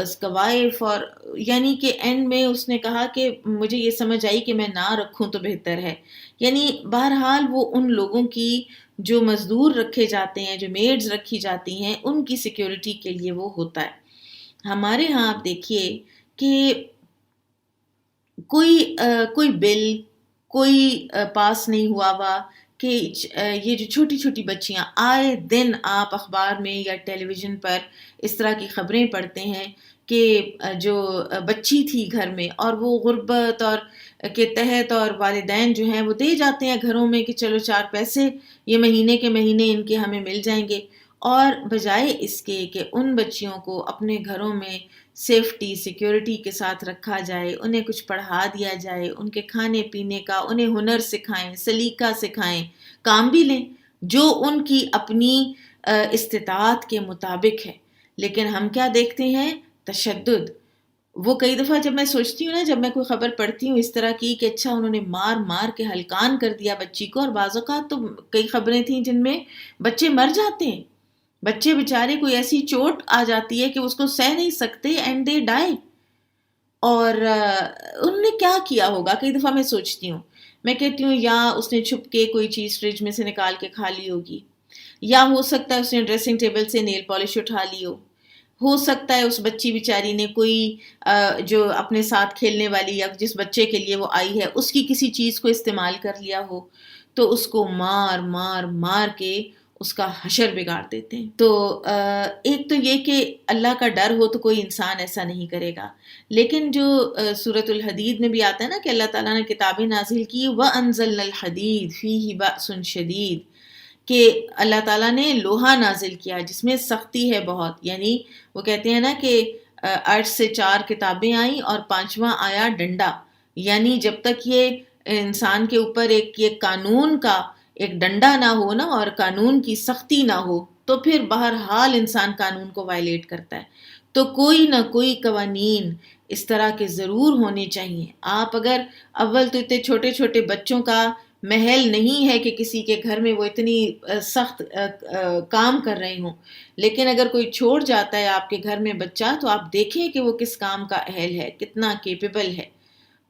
B: اس کا وائف، اور یعنی کہ اینڈ میں اس نے کہا کہ مجھے یہ سمجھ آئی کہ میں نہ رکھوں تو بہتر ہے۔ یعنی بہرحال وہ ان لوگوں کی جو مزدور رکھے جاتے ہیں، جو میڈز رکھی جاتی ہیں، ان کی سیکیورٹی کے لیے وہ ہوتا ہے۔ ہمارے ہاں آپ دیکھیے کہ کوئی بل کوئی پاس نہیں ہوا کہ یہ جو چھوٹی چھوٹی بچیاں، آئے دن آپ اخبار میں یا ٹیلی ویژن پر اس طرح کی خبریں پڑھتے ہیں کہ جو بچی تھی گھر میں اور وہ غربت اور کے تحت، اور والدین جو ہیں وہ دے جاتے ہیں گھروں میں کہ چلو 4 پیسے یہ مہینے کے مہینے ان کے ہمیں مل جائیں گے، اور بجائے اس کے کہ ان بچیوں کو اپنے گھروں میں سیفٹی سیکیورٹی کے ساتھ رکھا جائے، انہیں کچھ پڑھا دیا جائے، ان کے کھانے پینے کا، انہیں ہنر سکھائیں، سلیقہ سکھائیں، کام بھی لیں جو ان کی اپنی استطاعت کے مطابق ہے، لیکن ہم کیا دیکھتے ہیں؟ تشدد۔ وہ کئی دفعہ جب میں سوچتی ہوں نا، جب میں کوئی خبر پڑھتی ہوں اس طرح کی کہ اچھا انہوں نے مار مار کے ہلکان کر دیا بچی کو، اور بعض اوقات تو کئی خبریں تھیں جن میں بچے مر جاتے ہیں، بچے بیچارے کوئی ایسی چوٹ آ جاتی ہے کہ اس کو سہ نہیں سکتے اینڈ دے ڈائی، اور انہوں نے کیا کیا ہوگا؟ کئی دفعہ میں سوچتی ہوں، میں کہتی ہوں یا اس نے چھپ کے کوئی چیز فریج میں سے نکال کے کھا لی ہوگی، یا ہو سکتا ہے اس نے ڈریسنگ ٹیبل سے نیل پالش اٹھا لی ہو سکتا ہے اس بچی بیچاری نے کوئی جو اپنے ساتھ کھیلنے والی یا جس بچے کے لیے وہ آئی ہے اس کی کسی چیز کو استعمال کر لیا ہو، تو اس کو مار مار مار کے اس کا حشر بگاڑ دیتے ہیں۔ تو ایک تو یہ کہ اللہ کا ڈر ہو تو کوئی انسان ایسا نہیں کرے گا، لیکن جو سورۃ الحدید میں بھی آتا ہے نا کہ اللہ تعالیٰ نے کتابیں نازل کی، وَأَنزَلْنَا الْحَدِيدَ فِيهِ بَأْسٌ شَدِيدٌ، کہ اللہ تعالیٰ نے لوہا نازل کیا جس میں سختی ہے بہت، یعنی وہ کہتے ہیں نا کہ 8 سے 4 کتابیں آئیں اور 5واں آیا ڈنڈا، یعنی جب تک یہ انسان کے اوپر ایک یہ قانون کا ایک ڈنڈا نہ ہو نا اور قانون کی سختی نہ ہو تو پھر بہرحال انسان قانون کو وائلیٹ کرتا ہے۔ تو کوئی نہ کوئی قوانین اس طرح کے ضرور ہونے چاہیے. آپ اگر اول تو اتنے چھوٹے چھوٹے بچوں کا محل نہیں ہے کہ کسی کے گھر میں وہ اتنی سخت کام کر رہے ہوں، لیکن اگر کوئی چھوڑ جاتا ہے آپ کے گھر میں بچہ تو آپ دیکھیں کہ وہ کس کام کا اہل ہے، کتنا کیپیبل ہے.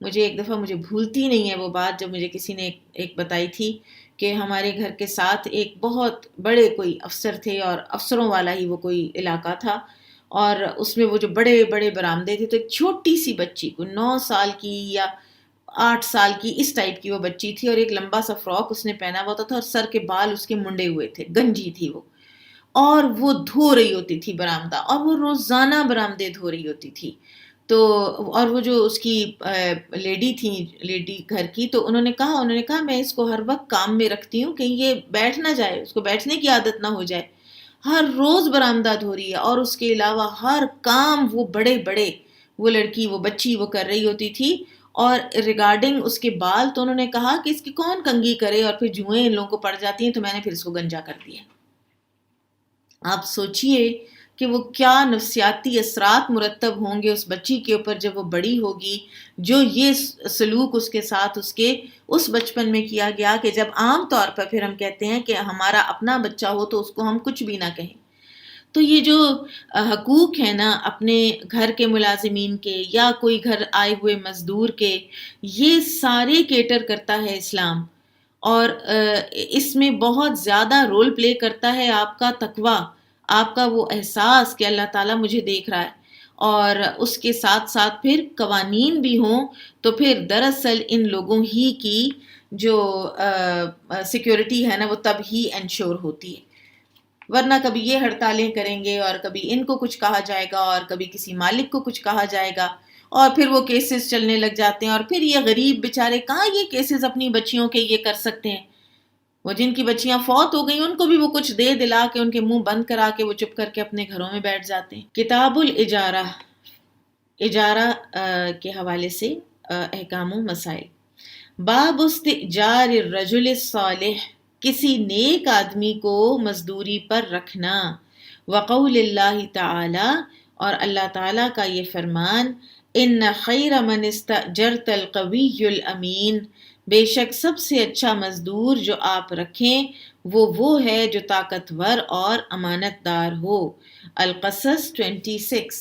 B: مجھے ایک دفعہ مجھے بھولتی نہیں ہے وہ بات جب مجھے کسی نے ایک بتائی تھی کہ ہمارے گھر کے ساتھ ایک بہت بڑے کوئی افسر تھے اور افسروں والا ہی وہ کوئی علاقہ تھا، اور اس میں وہ جو بڑے بڑے برآمدے تھے تو ایک چھوٹی سی بچی کو 9 سال کی یا 8 سال کی اس ٹائپ کی وہ بچی تھی، اور ایک لمبا سا فراک اس نے پہنا ہوا تھا اور سر کے بال اس کے منڈے ہوئے تھے، گنجی تھی وہ، اور وہ دھو رہی ہوتی تھی برآمدہ، اور وہ روزانہ برآمدے دھو رہی ہوتی تھی. تو اور وہ جو اس کی لیڈی تھی، لیڈی گھر کی، تو انہوں نے کہا میں اس کو ہر وقت کام میں رکھتی ہوں کہ یہ بیٹھ نہ جائے، اس کو بیٹھنے کی عادت نہ ہو جائے. ہر روز برآمدہ دھو رہی ہے، اور اس کے علاوہ ہر کام وہ بڑے بڑے وہ لڑکی وہ بچی وہ کر رہی ہوتی تھی. اور ریگارڈنگ اس کے بال تو انہوں نے کہا کہ اس کی کون کنگھی کرے، اور پھر جوئیں ان لوگوں کو پڑ جاتی ہیں، تو میں نے پھر اس کو گنجا کر دیا. آپ سوچئے کہ وہ کیا نفسیاتی اثرات مرتب ہوں گے اس بچی کے اوپر جب وہ بڑی ہوگی، جو یہ سلوک اس کے ساتھ اس بچپن میں کیا گیا کہ جب عام طور پر پھر ہم کہتے ہیں کہ ہمارا اپنا بچہ ہو تو اس کو ہم کچھ بھی نہ کہیں. تو یہ جو حقوق ہیں نا اپنے گھر کے ملازمین کے یا کوئی گھر آئے ہوئے مزدور کے، یہ سارے کیٹر کرتا ہے اسلام، اور اس میں بہت زیادہ رول پلے کرتا ہے آپ کا تقویٰ، آپ کا وہ احساس کہ اللہ تعالیٰ مجھے دیکھ رہا ہے. اور اس کے ساتھ ساتھ پھر قوانین بھی ہوں تو پھر دراصل ان لوگوں ہی کی جو سیکیورٹی ہے نا وہ تب ہی انشور ہوتی ہے. ورنہ کبھی یہ ہڑتالیں کریں گے اور کبھی ان کو کچھ کہا جائے گا اور کبھی کسی مالک کو کچھ کہا جائے گا، اور پھر وہ کیسز چلنے لگ جاتے ہیں، اور پھر یہ غریب بیچارے کہاں یہ کیسز اپنی بچیوں کے یہ کر سکتے ہیں. وہ جن کی بچیاں فوت ہو گئیں ان کو بھی وہ کچھ دے دلا کے ان کے منہ بند کرا کے وہ چپ کر کے اپنے گھروں میں بیٹھ جاتے ہیں. کتاب الاجارہ، اجارہ کے حوالے سے احکام و مسائل. باب استئجار الرجل الصالح، کسی نیک آدمی کو مزدوری پر رکھنا. وقول اللہ تعالی، اور اللہ تعالیٰ کا یہ فرمان، ان خیر من استأجرت القوی الامین، بے شک سب سے اچھا مزدور جو آپ رکھیں وہ ہے جو طاقتور اور امانت دار ہو. القصص 26.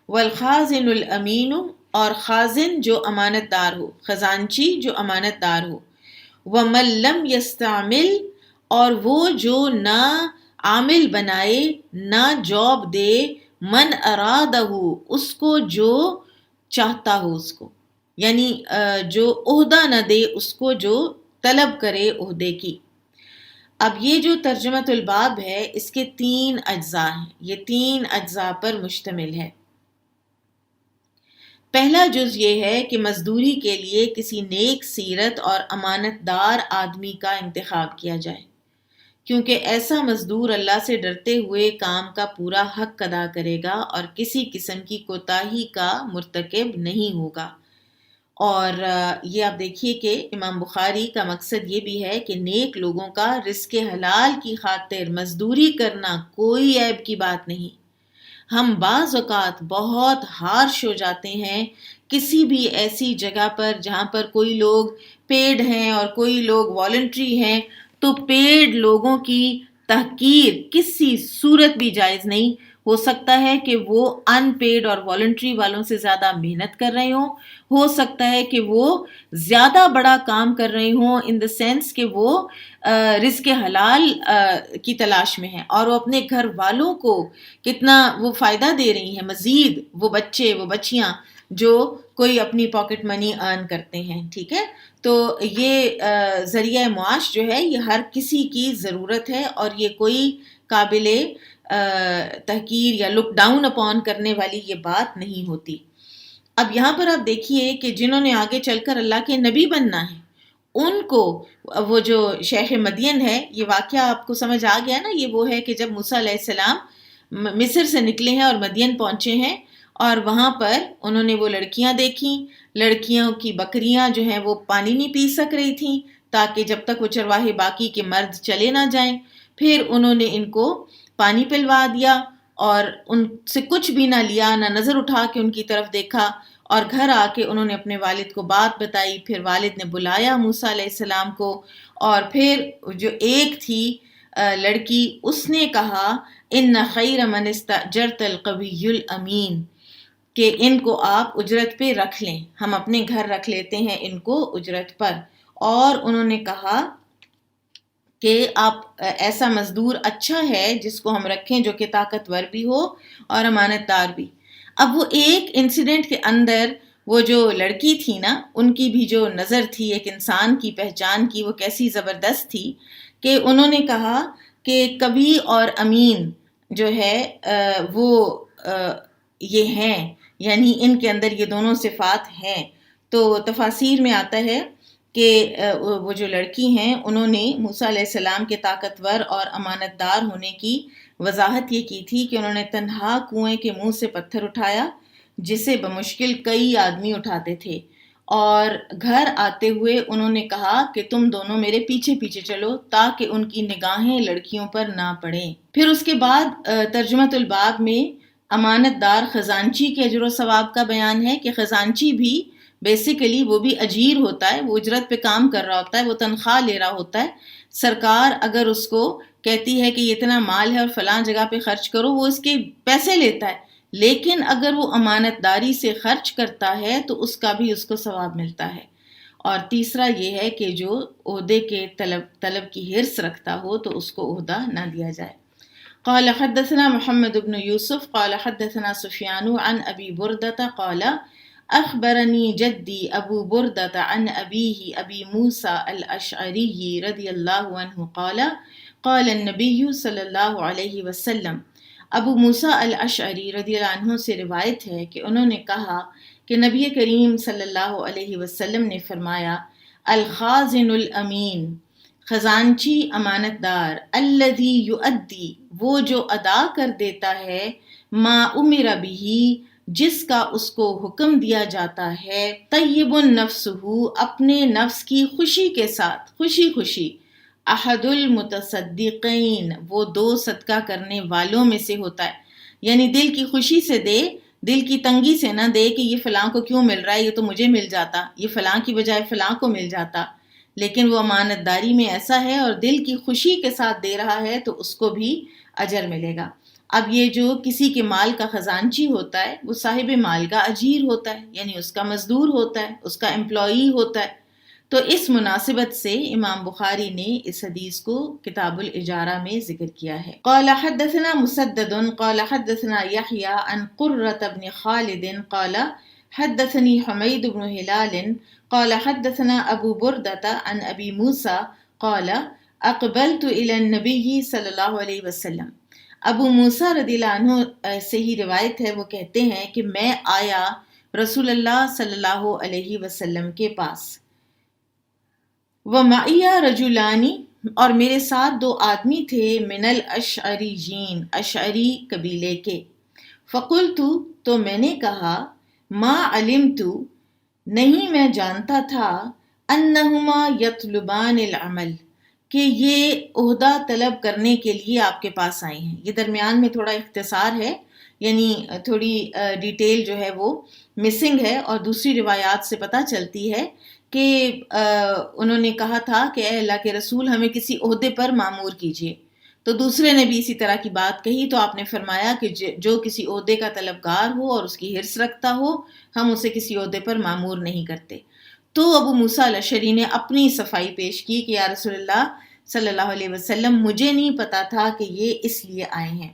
B: والخازن الامین، اور خازن جو امانت دار ہو، خزانچی جو امانت دار ہو. ومن لم یستعمل، اور وہ جو نہ عامل بنائے نہ جاب دے، من ارادہ، اس کو جو چاہتا ہو، اس کو یعنی جو عہدہ نہ دے، اس کو جو طلب کرے عہدے کی. اب یہ جو ترجمۃ الباب ہے اس کے 3 اجزاء ہیں، یہ 3 اجزاء پر مشتمل ہے. پہلا جز یہ ہے کہ مزدوری کے لیے کسی نیک سیرت اور امانت دار آدمی کا انتخاب کیا جائے، کیونکہ ایسا مزدور اللہ سے ڈرتے ہوئے کام کا پورا حق ادا کرے گا اور کسی قسم کی کوتاہی کا مرتکب نہیں ہوگا. اور یہ آپ دیکھیے کہ امام بخاری کا مقصد یہ بھی ہے کہ نیک لوگوں کا رزق حلال کی خاطر مزدوری کرنا کوئی عیب کی بات نہیں. ہم بعض اوقات بہت ہارش ہو جاتے ہیں کسی بھی ایسی جگہ پر جہاں پر کوئی لوگ پیڈ ہیں اور کوئی لوگ والنٹری ہیں، تو پیڈ لوگوں کی تحقیر کسی صورت بھی جائز نہیں. ہو سکتا ہے کہ وہ ان پیڈ اور والنٹری والوں سے زیادہ محنت کر رہے ہوں، ہو سکتا ہے کہ وہ زیادہ بڑا کام کر رہے ہوں ان دا سینس کہ وہ رزق حلال کی تلاش میں ہیں، اور وہ اپنے گھر والوں کو کتنا وہ فائدہ دے رہی ہیں. مزید وہ بچے وہ بچیاں جو کوئی اپنی پاکٹ منی ارن کرتے ہیں، ٹھیک ہے. تو یہ ذریعہ معاش جو ہے یہ ہر کسی کی ضرورت ہے، اور یہ کوئی قابل تحقیر یا لک ڈاؤن اپون کرنے والی یہ بات نہیں ہوتی. اب یہاں پر آپ دیکھیے کہ جنہوں نے آگے چل کر اللہ کے نبی بننا ہے ان کو وہ جو شیخ مدین ہے، یہ واقعہ آپ کو سمجھ آ گیا نا، یہ وہ ہے کہ جب موسیٰ علیہ السلام مصر سے نکلے ہیں اور مدین پہنچے ہیں، اور وہاں پر انہوں نے وہ لڑکیاں دیکھیں، لڑکیوں کی بکریاں جو ہیں وہ پانی نہیں پی سک رہی تھیں تاکہ جب تک وہ چرواہے باقی کے مرد چلے نہ جائیں. پھر انہوں نے ان کو پانی پلوا دیا، اور ان سے کچھ بھی نہ لیا، نہ نظر اٹھا کے ان کی طرف دیکھا، اور گھر آ کے انہوں نے اپنے والد کو بات بتائی۔ پھر والد نے بلایا موسیٰ علیہ السلام کو، اور پھر جو ایک تھی لڑکی، اس نے کہا ان خیر من استاجرت القوی الامین، کہ ان کو آپ اجرت پہ رکھ لیں، ہم اپنے گھر رکھ لیتے ہیں ان کو اجرت پر۔ اور انہوں نے کہا کہ آپ ایسا مزدور اچھا ہے جس کو ہم رکھیں جو کہ طاقتور بھی ہو اور امانت دار بھی۔ اب وہ ایک انسیڈنٹ کے اندر وہ جو لڑکی تھی نا، ان کی بھی جو نظر تھی ایک انسان کی پہچان کی، وہ کیسی زبردست تھی کہ انہوں نے کہا کہ کبھی اور امین جو ہے وہ یہ ہیں، یعنی ان کے اندر یہ دونوں صفات ہیں۔ تو تفاسیر میں آتا ہے کہ وہ جو لڑکی ہیں انہوں نے موسیٰ علیہ السلام کے طاقتور اور امانت دار ہونے کی وضاحت یہ کی تھی کہ انہوں نے تنہا کنویں کے منہ سے پتھر اٹھایا جسے بمشکل کئی آدمی اٹھاتے تھے، اور گھر آتے ہوئے انہوں نے کہا کہ تم دونوں میرے پیچھے پیچھے چلو تاکہ ان کی نگاہیں لڑکیوں پر نہ پڑیں۔ پھر اس کے بعد ترجمۃ الباب میں امانت دار خزانچی کے اجر و ثواب کا بیان ہے کہ خزانچی بھی بیسیکلی وہ بھی اجیر ہوتا ہے، وہ اجرت پہ کام کر رہا ہوتا ہے، وہ تنخواہ لے رہا ہوتا ہے۔ سرکار اگر اس کو کہتی ہے کہ یہ اتنا مال ہے اور فلاں جگہ پہ خرچ کرو، وہ اس کے پیسے لیتا ہے، لیکن اگر وہ امانت داری سے خرچ کرتا ہے تو اس کا بھی اس کو ثواب ملتا ہے۔ اور تیسرا یہ ہے کہ جو عہدے کے طلب کی حرص رکھتا ہو تو اس کو عہدہ نہ دیا جائے۔ قال حدثنا محمد بن يوسف قال حدثنا سفيان عن أبي بردة قال أخبرني جدي أبو بردة عن أبيه أبي موسى الأشعري رضي الله عنه قال قال النبي صلی اللہ علیہ وسلم، ابو موسیٰ الاشعری رضی اللہ عنہ سے روایت ہے کہ انہوں نے کہا کہ نبی کریم صلی اللہ علیہ وسلم نے فرمایا، الخازن الامین، خزانچی امانت دار، الذی یؤدی، وہ جو ادا کر دیتا ہے، ما امر بہ، جس کا اس کو حکم دیا جاتا ہے، طیب نفسہ، اپنے نفس کی خوشی کے ساتھ، خوشی خوشی، احد المتصدقین، وہ دو صدقہ کرنے والوں میں سے ہوتا ہے، یعنی دل کی خوشی سے دے، دل کی تنگی سے نہ دے کہ یہ فلاں کو کیوں مل رہا ہے، یہ تو مجھے مل جاتا، یہ فلاں کی بجائے فلاں کو مل جاتا، لیکن وہ امانت داری میں ایسا ہے اور دل کی خوشی کے ساتھ دے رہا ہے تو اس کو بھی اجر ملے گا۔ اب یہ جو کسی کے مال کا خزانچی ہوتا ہے وہ صاحب مال کا اجیر ہوتا ہے، یعنی اس کا مزدور ہوتا ہے، اس کا امپلائی ہوتا ہے۔ تو اس مناسبت سے امام بخاری نے اس حدیث کو کتاب الاجارہ میں ذکر کیا ہے۔ قال حدثنا مسدد قال حدثنا يحيى عن قرة بن خالد قال حدثني حميد بن هلال قال حدثنا ابو بردة عن ابي موسى قال اقبلت الى النبي صلی اللہ علیہ وسلم، ابو موسیٰ رضی اللہ عنہ سے ہی روایت ہے، وہ کہتے ہیں کہ میں آیا رسول اللہ صلی اللہ علیہ وسلم کے پاس، وَمَعِيَ رَجُلَانِ، اور میرے ساتھ دو آدمی تھے، من الاشعریین، اشعری قبیلے کے، فقلت، تو میں نے کہا، ما علمت، نہیں میں جانتا تھا، انہما یطلبان العمل، کہ یہ عہدہ طلب کرنے کے لیے آپ کے پاس آئے ہیں۔ یہ درمیان میں تھوڑا اختصار ہے، یعنی تھوڑی ڈیٹیل جو ہے وہ مسنگ ہے، اور دوسری روایات سے پتہ چلتی ہے کہ انہوں نے کہا تھا کہ اے اللہ کے رسول، ہمیں کسی عہدے پر مامور کیجیے، تو دوسرے نے بھی اسی طرح کی بات کہی، تو آپ نے فرمایا کہ جو کسی عہدے کا طلبگار ہو اور اس کی حرص رکھتا ہو، ہم اسے کسی عہدے پر مامور نہیں کرتے۔ تو ابو موسیٰ الاشعری نے اپنی صفائی پیش کی کہ یا رسول اللہ صلی اللہ علیہ وسلم، مجھے نہیں پتا تھا کہ یہ اس لیے آئے ہیں۔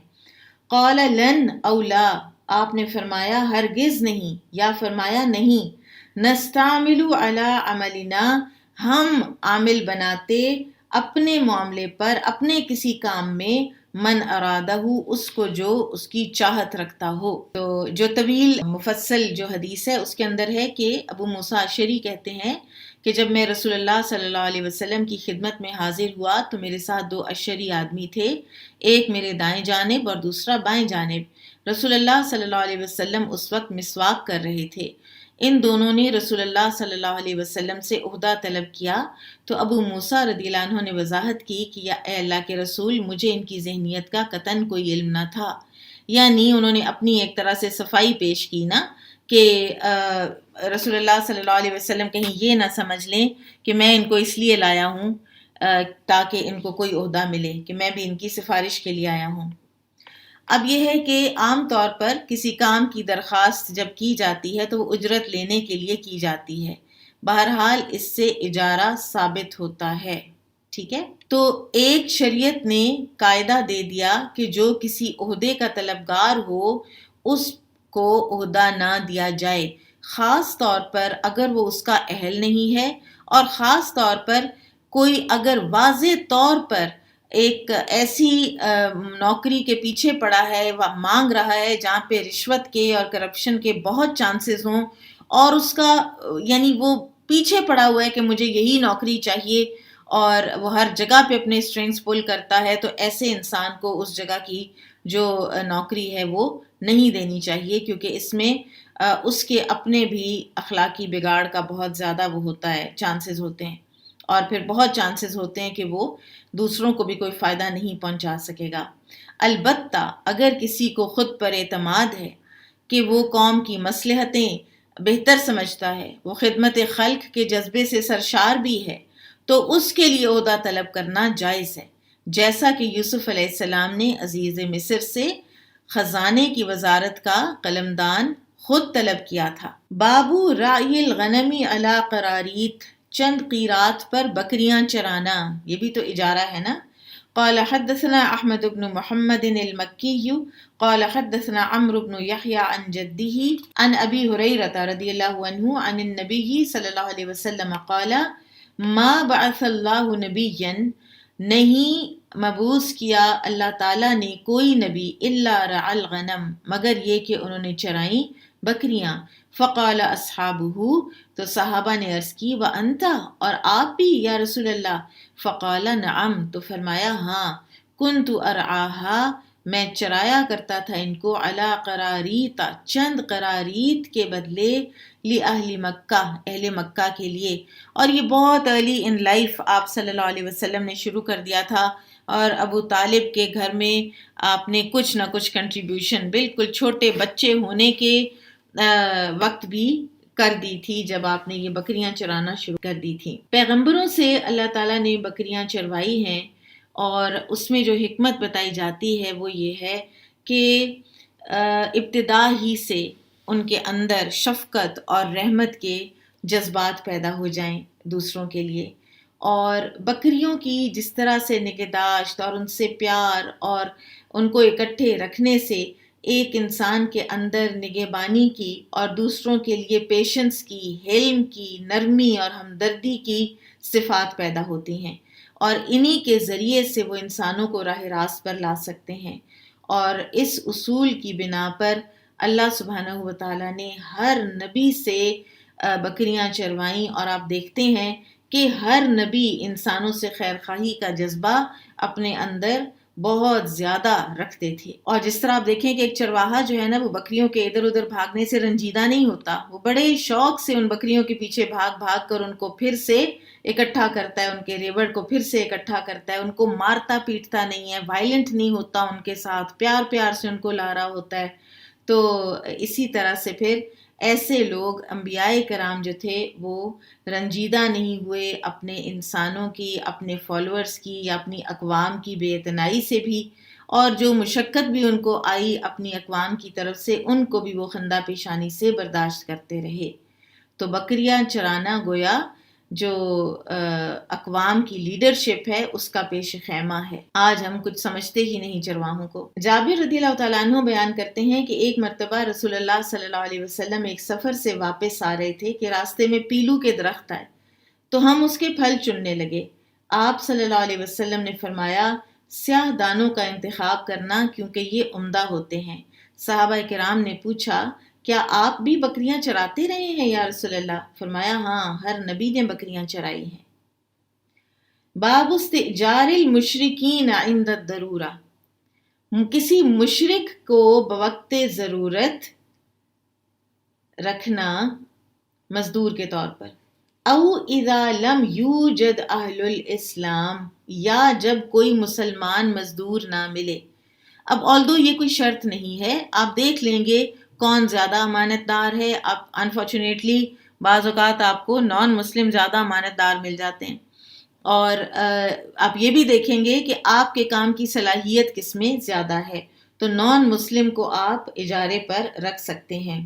B: قال لن او لا، آپ نے فرمایا ہرگز نہیں، یا فرمایا نہیں، نستعمل علی عملنا، ہم عامل بناتے اپنے معاملے پر، اپنے کسی کام میں، من ارادہ، اس کو جو اس کی چاہت رکھتا ہو۔ تو جو طویل مفصل جو حدیث ہے اس کے اندر ہے کہ ابو موسیٰ اشعری کہتے ہیں کہ جب میں رسول اللہ صلی اللہ علیہ وسلم کی خدمت میں حاضر ہوا تو میرے ساتھ دو اشعری آدمی تھے، ایک میرے دائیں جانب اور دوسرا بائیں جانب۔ رسول اللہ صلی اللہ علیہ وسلم اس وقت مسواک کر رہے تھے۔ ان دونوں نے رسول اللہ صلی اللہ علیہ وسلم سے عہدہ طلب کیا تو ابو موسیٰ رضی اللہ عنہ نے وضاحت کی کہ یا اے اللہ کے رسول، مجھے ان کی ذہنیت کا قطعاً کوئی علم نہ تھا، یعنی انہوں نے اپنی ایک طرح سے صفائی پیش کی نا کہ رسول اللہ صلی اللہ علیہ وسلم کہیں یہ نہ سمجھ لیں کہ میں ان کو اس لیے لایا ہوں تاکہ ان کو کوئی عہدہ ملے، کہ میں بھی ان کی سفارش کے لیے آیا ہوں۔ اب یہ ہے کہ عام طور پر کسی کام کی درخواست جب کی جاتی ہے تو وہ اجرت لینے کے لیے کی جاتی ہے، بہرحال اس سے اجارہ ثابت ہوتا ہے، ٹھیک ہے۔ تو ایک شریعت نے قاعدہ دے دیا کہ جو کسی عہدے کا طلبگار ہو اس کو عہدہ نہ دیا جائے، خاص طور پر اگر وہ اس کا اہل نہیں ہے، اور خاص طور پر کوئی اگر واضح طور پر ایک ایسی نوکری کے پیچھے پڑا ہے، مانگ رہا ہے جہاں پہ رشوت کے اور کرپشن کے بہت چانسز ہوں، اور اس کا یعنی وہ پیچھے پڑا ہوا ہے کہ مجھے یہی نوکری چاہیے اور وہ ہر جگہ پہ اپنے اسٹرنگس پل کرتا ہے، تو ایسے انسان کو اس جگہ کی جو نوکری ہے وہ نہیں دینی چاہیے، کیونکہ اس میں اس کے اپنے بھی اخلاقی بگاڑ کا بہت زیادہ وہ ہوتا ہے، چانسز ہوتے ہیں، اور پھر بہت چانسز ہوتے ہیں کہ وہ دوسروں کو بھی کوئی فائدہ نہیں پہنچا سکے گا۔ البتہ اگر کسی کو خود پر اعتماد ہے کہ وہ قوم کی مصلحتیں بہتر سمجھتا ہے، وہ خدمت خلق کے جذبے سے سرشار بھی ہے، تو اس کے لیے عہدہ طلب کرنا جائز ہے، جیسا کہ یوسف علیہ السلام نے عزیز مصر سے خزانے کی وزارت کا قلمدان خود طلب کیا تھا۔ بابو راعی الغنمی علی قراریت، چند قیرات پر بکریاں چرانا، یہ بھی تو اجارہ ہے نا۔ قال حدثنا احمد بن محمد المکی قال حدثنا عمرو بن یحیی عن جدہ عن ابی ہریرہ رضی اللہ عنہ عن النبی صلی اللہ علیہ وسلم قال ما بعث اللہ نبیا، نہیں مبعوث کیا اللہ تعالیٰ نے کوئی نبی الا رعى الغنم، مگر یہ کہ انہوں نے چرائیں بکریاں۔ فقال اصحابہ، تو صحابہ نے عرض کی وانت، اور آپ بھی یا رسول اللہ؟ فقال نعم، تو فرمایا ہاں، کنت ارعاها، میں چرایا کرتا تھا ان کو، علی قراریت، چند قراریت کے بدلے، لأہل مکہ، اہل مکہ کے لیے۔ اور یہ بہت ارلی ان لائف آپ صلی اللہ علیہ وسلم نے شروع کر دیا تھا، اور ابو طالب کے گھر میں آپ نے کچھ نہ کچھ کنٹریبیوشن بالکل چھوٹے بچے ہونے کے وقت بھی کر دی تھی، جب آپ نے یہ بکریاں چرانا شروع کر دی تھی۔ پیغمبروں سے اللہ تعالیٰ نے بکریاں چروائی ہیں، اور اس میں جو حکمت بتائی جاتی ہے وہ یہ ہے کہ ابتدا ہی سے ان کے اندر شفقت اور رحمت کے جذبات پیدا ہو جائیں دوسروں کے لیے، اور بکریوں کی جس طرح سے نگہداشت اور ان سے پیار اور ان کو اکٹھے رکھنے سے ایک انسان کے اندر نگہبانی کی اور دوسروں کے لیے پیشنس کی، حلم کی، نرمی اور ہمدردی کی صفات پیدا ہوتی ہیں، اور انہی کے ذریعے سے وہ انسانوں کو راہ راست پر لا سکتے ہیں۔ اور اس اصول کی بنا پر اللہ سبحانہ و تعالیٰ نے ہر نبی سے بکریاں چروائیں، اور آپ دیکھتے ہیں کہ ہر نبی انسانوں سے خیر خواہی کا جذبہ اپنے اندر بہت زیادہ رکھتے تھے۔ اور جس طرح آپ دیکھیں کہ ایک چرواہا جو ہے نا، وہ بکریوں کے ادھر ادھر بھاگنے سے رنجیدہ نہیں ہوتا، وہ بڑے شوق سے ان بکریوں کے پیچھے بھاگ بھاگ کر ان کو پھر سے اکٹھا کرتا ہے، ان کے ریوڑ کو پھر سے اکٹھا کرتا ہے، ان کو مارتا پیٹتا نہیں ہے، وائلنٹ نہیں ہوتا ان کے ساتھ، پیار پیار سے ان کو لا رہا ہوتا ہے۔ تو اسی طرح سے پھر ایسے لوگ انبیاء کرام جو تھے وہ رنجیدہ نہیں ہوئے اپنے انسانوں کی، اپنے فالوورز کی یا اپنی اقوام کی بے اعتنائی سے بھی، اور جو مشقت بھی ان کو آئی اپنی اقوام کی طرف سے ان کو بھی وہ خندہ پیشانی سے برداشت کرتے رہے۔ تو بکریاں چرانا گویا جو اقوام کی لیڈرشپ ہے اس کا پیش خیمہ ہے۔ آج ہم کچھ سمجھتے ہی نہیں چرواہوں کو۔ جابر رضی اللہ تعالیٰ عنہ بیان کرتے ہیں کہ ایک مرتبہ رسول اللہ صلی اللہ علیہ وسلم ایک سفر سے واپس آ رہے تھے کہ راستے میں پیلو کے درخت آئے، تو ہم اس کے پھل چننے لگے۔ آپ صلی اللہ علیہ وسلم نے فرمایا سیاہ دانوں کا انتخاب کرنا کیونکہ یہ عمدہ ہوتے ہیں۔ صحابہ کرام نے پوچھا کیا آپ بھی بکریاں چراتے رہے ہیں یا رسول اللہ؟ فرمایا ہاں، ہر نبی نے بکریاں چرائی ہیں۔ باب استئجار المشرکین عند الضرورہ، کسی مشرک کو بوقت ضرورت رکھنا مزدور کے طور پر۔ او اذا لم یوجد اہل الاسلام، یا جب کوئی مسلمان مزدور نہ ملے۔ اب although یہ کوئی شرط نہیں ہے، آپ دیکھ لیں گے کون زیادہ امانت دار ہے. اب انفارچونیٹلی بعض اوقات آپ کو نان مسلم زیادہ امانت دار مل جاتے ہیں، اور آپ یہ بھی دیکھیں گے کہ آپ کے کام کی صلاحیت کس میں زیادہ ہے، تو نان مسلم کو آپ اجارے پر رکھ سکتے ہیں.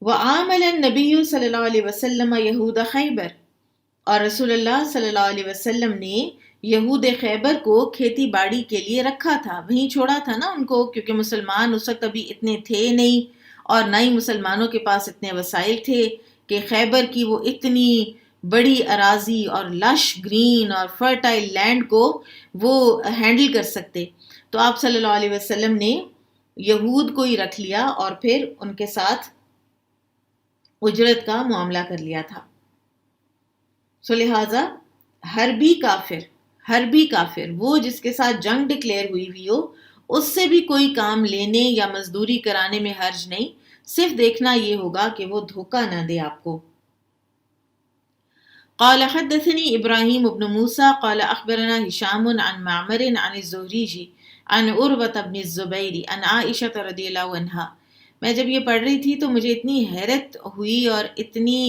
B: وعامل النبی صلی اللہ علیہ وسلم یہود خیبر، اور رسول اللہ صلی اللہ علیہ وسلم نے یہود خیبر کو کھیتی باڑی کے لیے رکھا تھا، وہیں چھوڑا تھا نا ان کو، کیونکہ مسلمان اس وقت ابھی اتنے تھے نہیں، اور نہ ہی مسلمانوں کے پاس اتنے وسائل تھے کہ خیبر کی وہ اتنی بڑی اراضی اور لش گرین اور فرٹائل لینڈ کو وہ ہینڈل کر سکتے. تو آپ صلی اللہ علیہ وسلم نے یہود کو ہی رکھ لیا اور پھر ان کے ساتھ اجرت کا معاملہ کر لیا تھا. سو لہٰذا حربی کافر وہ جس کے ساتھ جنگ ڈکلیئر ہوئی ہو، اس سے بھی کوئی کام لینے یا مزدوری کرانے میں حرج نہیں، صرف دیکھنا یہ ہوگا کہ وہ دھوکہ نہ دے آپ کو. قال حدثني ابراہیم بن موسیٰ قال اخبرنا ہشام عن معمر عن الزہری عن عروة بن الزبیر عن عائشہ رضی اللہ عنہا. میں جب یہ پڑھ رہی تھی تو مجھے اتنی حیرت ہوئی اور اتنی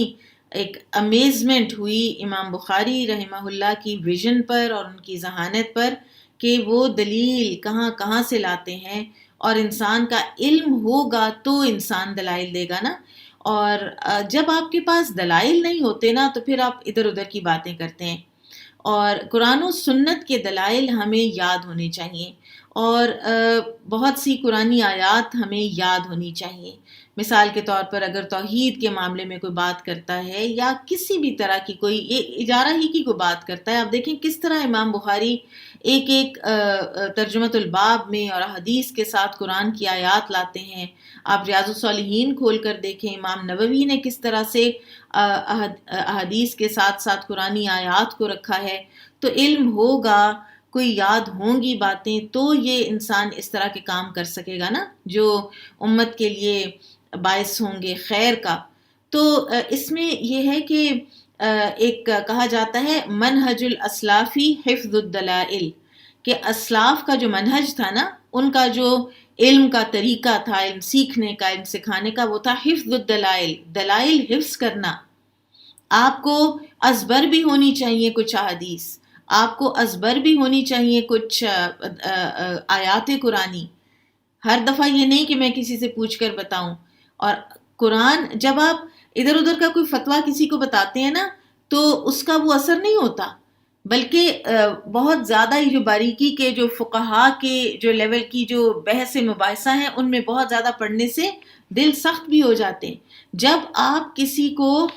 B: ایک امیزمنٹ ہوئی امام بخاری رحمہ اللہ کی ویژن پر اور ان کی ذہانت پر کہ وہ دلیل کہاں کہاں سے لاتے ہیں، اور انسان کا علم ہوگا تو انسان دلائل دے گا نا. اور جب آپ کے پاس دلائل نہیں ہوتے نا تو پھر آپ ادھر ادھر کی باتیں کرتے ہیں. اور قرآن و سنت کے دلائل ہمیں یاد ہونے چاہیے، اور بہت سی قرآنی آیات ہمیں یاد ہونی چاہیے. مثال کے طور پر اگر توحید کے معاملے میں کوئی بات کرتا ہے یا کسی بھی طرح کی کوئی اجارہ ہی کی کوئی بات کرتا ہے، آپ دیکھیں کس طرح امام بخاری ایک ترجمۃ الباب میں اور حدیث کے ساتھ قرآن کی آیات لاتے ہیں. آپ ریاض الصالحین کھول کر دیکھیں امام نووی نے کس طرح سے حدیث کے ساتھ ساتھ قرآنی آیات کو رکھا ہے. تو علم ہوگا، کوئی یاد ہوں گی باتیں، تو یہ انسان اس طرح کے کام کر سکے گا نا جو امت کے لیے باعث ہوں گے خیر کا. تو اس میں یہ ہے کہ ایک کہا جاتا ہے منہج الاسلافی حفظ الدلائل، کہ اسلاف کا جو منہج تھا نا، ان کا جو علم کا طریقہ تھا، علم سیکھنے کا، علم سکھانے کا، وہ تھا حفظ الدلائل، دلائل حفظ کرنا. آپ کو ازبر بھی ہونی چاہیے کچھ احادیث، آپ کو ازبر بھی ہونی چاہیے کچھ آیات قرآنی. ہر دفعہ یہ نہیں کہ میں کسی سے پوچھ کر بتاؤں. اور قرآن جب آپ ادھر ادھر کا کوئی فتویٰ کسی کو بتاتے ہیں نا تو اس کا وہ اثر نہیں ہوتا، بلکہ بہت زیادہ ہی جو باریکی کے جو فقہا کے جو لیول کی جو بحث مباحثہ ہیں ان میں بہت زیادہ پڑھنے سے دل سخت بھی ہو جاتے ہیں. جب آپ کسی کو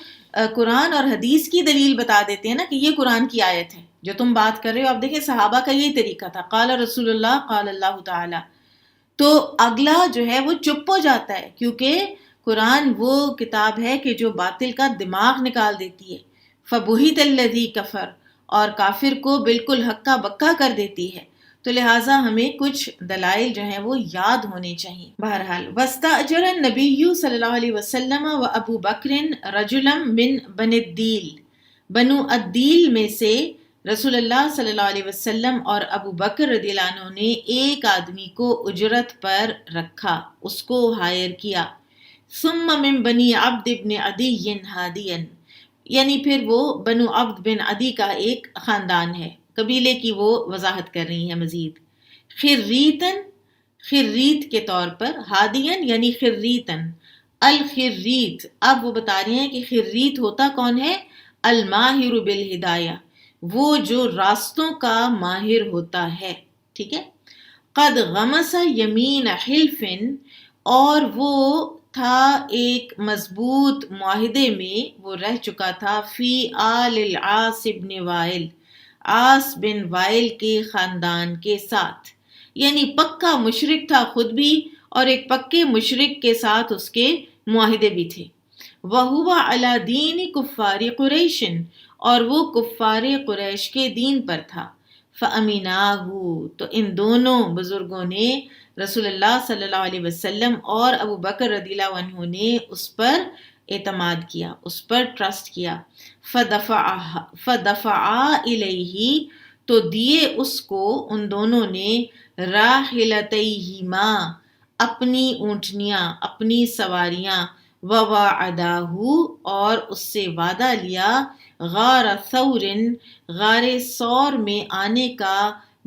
B: قرآن اور حدیث کی دلیل بتا دیتے ہیں نا کہ یہ قرآن کی آیت ہے جو تم بات کر رہے ہو، آپ دیکھیں صحابہ کا یہی طریقہ تھا، قال رسول اللہ قال اللہ تعالی، تو اگلا جو ہے وہ چپ ہو جاتا ہے، کیونکہ قرآن وہ کتاب ہے کہ جو باطل کا دماغ نکال دیتی ہے. فبہت الذی کفر، اور کافر کو بالکل ہکا بکا کر دیتی ہے. تو لہٰذا ہمیں کچھ دلائل جو ہیں وہ یاد ہونے چاہیے. بہرحال واستأجر النبی صلی اللہ علیہ وسلم و ابو بکر رجلا من بنی الدیل، بنو الدیل میں سے رسول اللہ صلی اللہ علیہ وسلم اور ابو بکر رضی اللہ عنہ نے ایک آدمی کو اجرت پر رکھا، اس کو ہائر کیا. ثم من بنی عبد بن عدی ہادیا، یعنی پھر وہ بنو عبد بن عدی کا ایک خاندان ہے، قبیلے کی وہ وضاحت کر رہی ہیں مزید. خریتن، خریت کے طور پر، ہادین یعنی خریتن، الخریت. اب وہ بتا رہے ہیں کہ خریت ہوتا کون ہے؟ الماہر بالہدایہ، وہ جو راستوں کا ماہر ہوتا ہے. ٹھیک ہے. قد غمس یمین حلف، اور وہ تھا ایک مضبوط معاہدے میں، وہ رہ چکا تھا فی آل العاص بن وائل، عاص بن وائل کے خاندان کے ساتھ، یعنی پکا مشرک تھا خود بھی اور ایک پکے مشرک کے ساتھ اس کے معاہدے بھی تھے. وَهُوَ عَلَى دِينِ كُفَّارِ قُرَيْشٍ، اور وہ کفار قریش کے دین پر تھا. فَأَمِنَاهُ، تو ان دونوں بزرگوں نے، رسول اللہ صلی اللہ علیہ وسلم اور ابو بکر رضی اللہ عنہ نے اس پر اعتماد کیا، اس پر ٹرسٹ کیا. فَدَفَعَا إِلَيْهِ، تو دیے اس کو ان دونوں نے راحلتیہما اپنی اونٹنیاں، اپنی سواریاں، وواعداہ اور اس سے وعدہ لیا غار ثور غار ثور میں آنے کا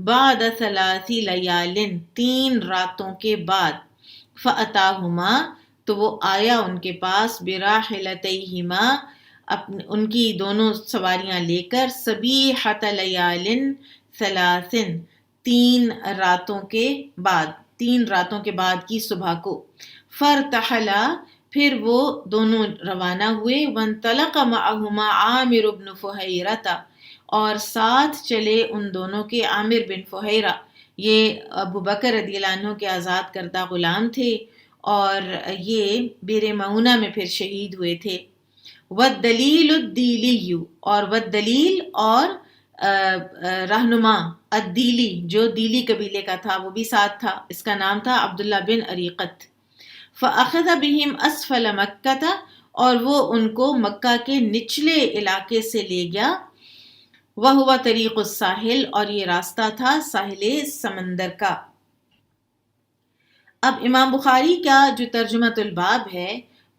B: بعد ثلاث لیال 3 راتوں کے بعد فاتاہما تو وہ آیا ان کے پاس براحلتیہما ان کی دونوں سواریاں لے کر صبیحۃ لیال 3 3 راتوں کے بعد کی صبح کو فرتحلا پھر وہ دونوں روانہ ہوئے وانطلق معہما عامر بن فہیرہ اور ساتھ چلے ان دونوں کے عامر بن فہیرہ، یہ ابو بکر رضی اللہ عنہ کے آزاد کردہ غلام تھے اور یہ بیر معونہ میں پھر شہید ہوئے تھے۔ والدلیل الدیلی اور والدلیل اور رہنما الدیلی جو دیلی قبیلے کا تھا وہ بھی ساتھ تھا، اس کا نام تھا عبداللہ بن اریقت۔ فأخذ بهم اسفل مکہ اور وہ ان کو مکہ کے نچلے علاقے سے لے گیا، وہو طریق الساحل اور یہ راستہ تھا ساحل سمندر کا۔ اب امام بخاری کا جو ترجمۃ الباب ہے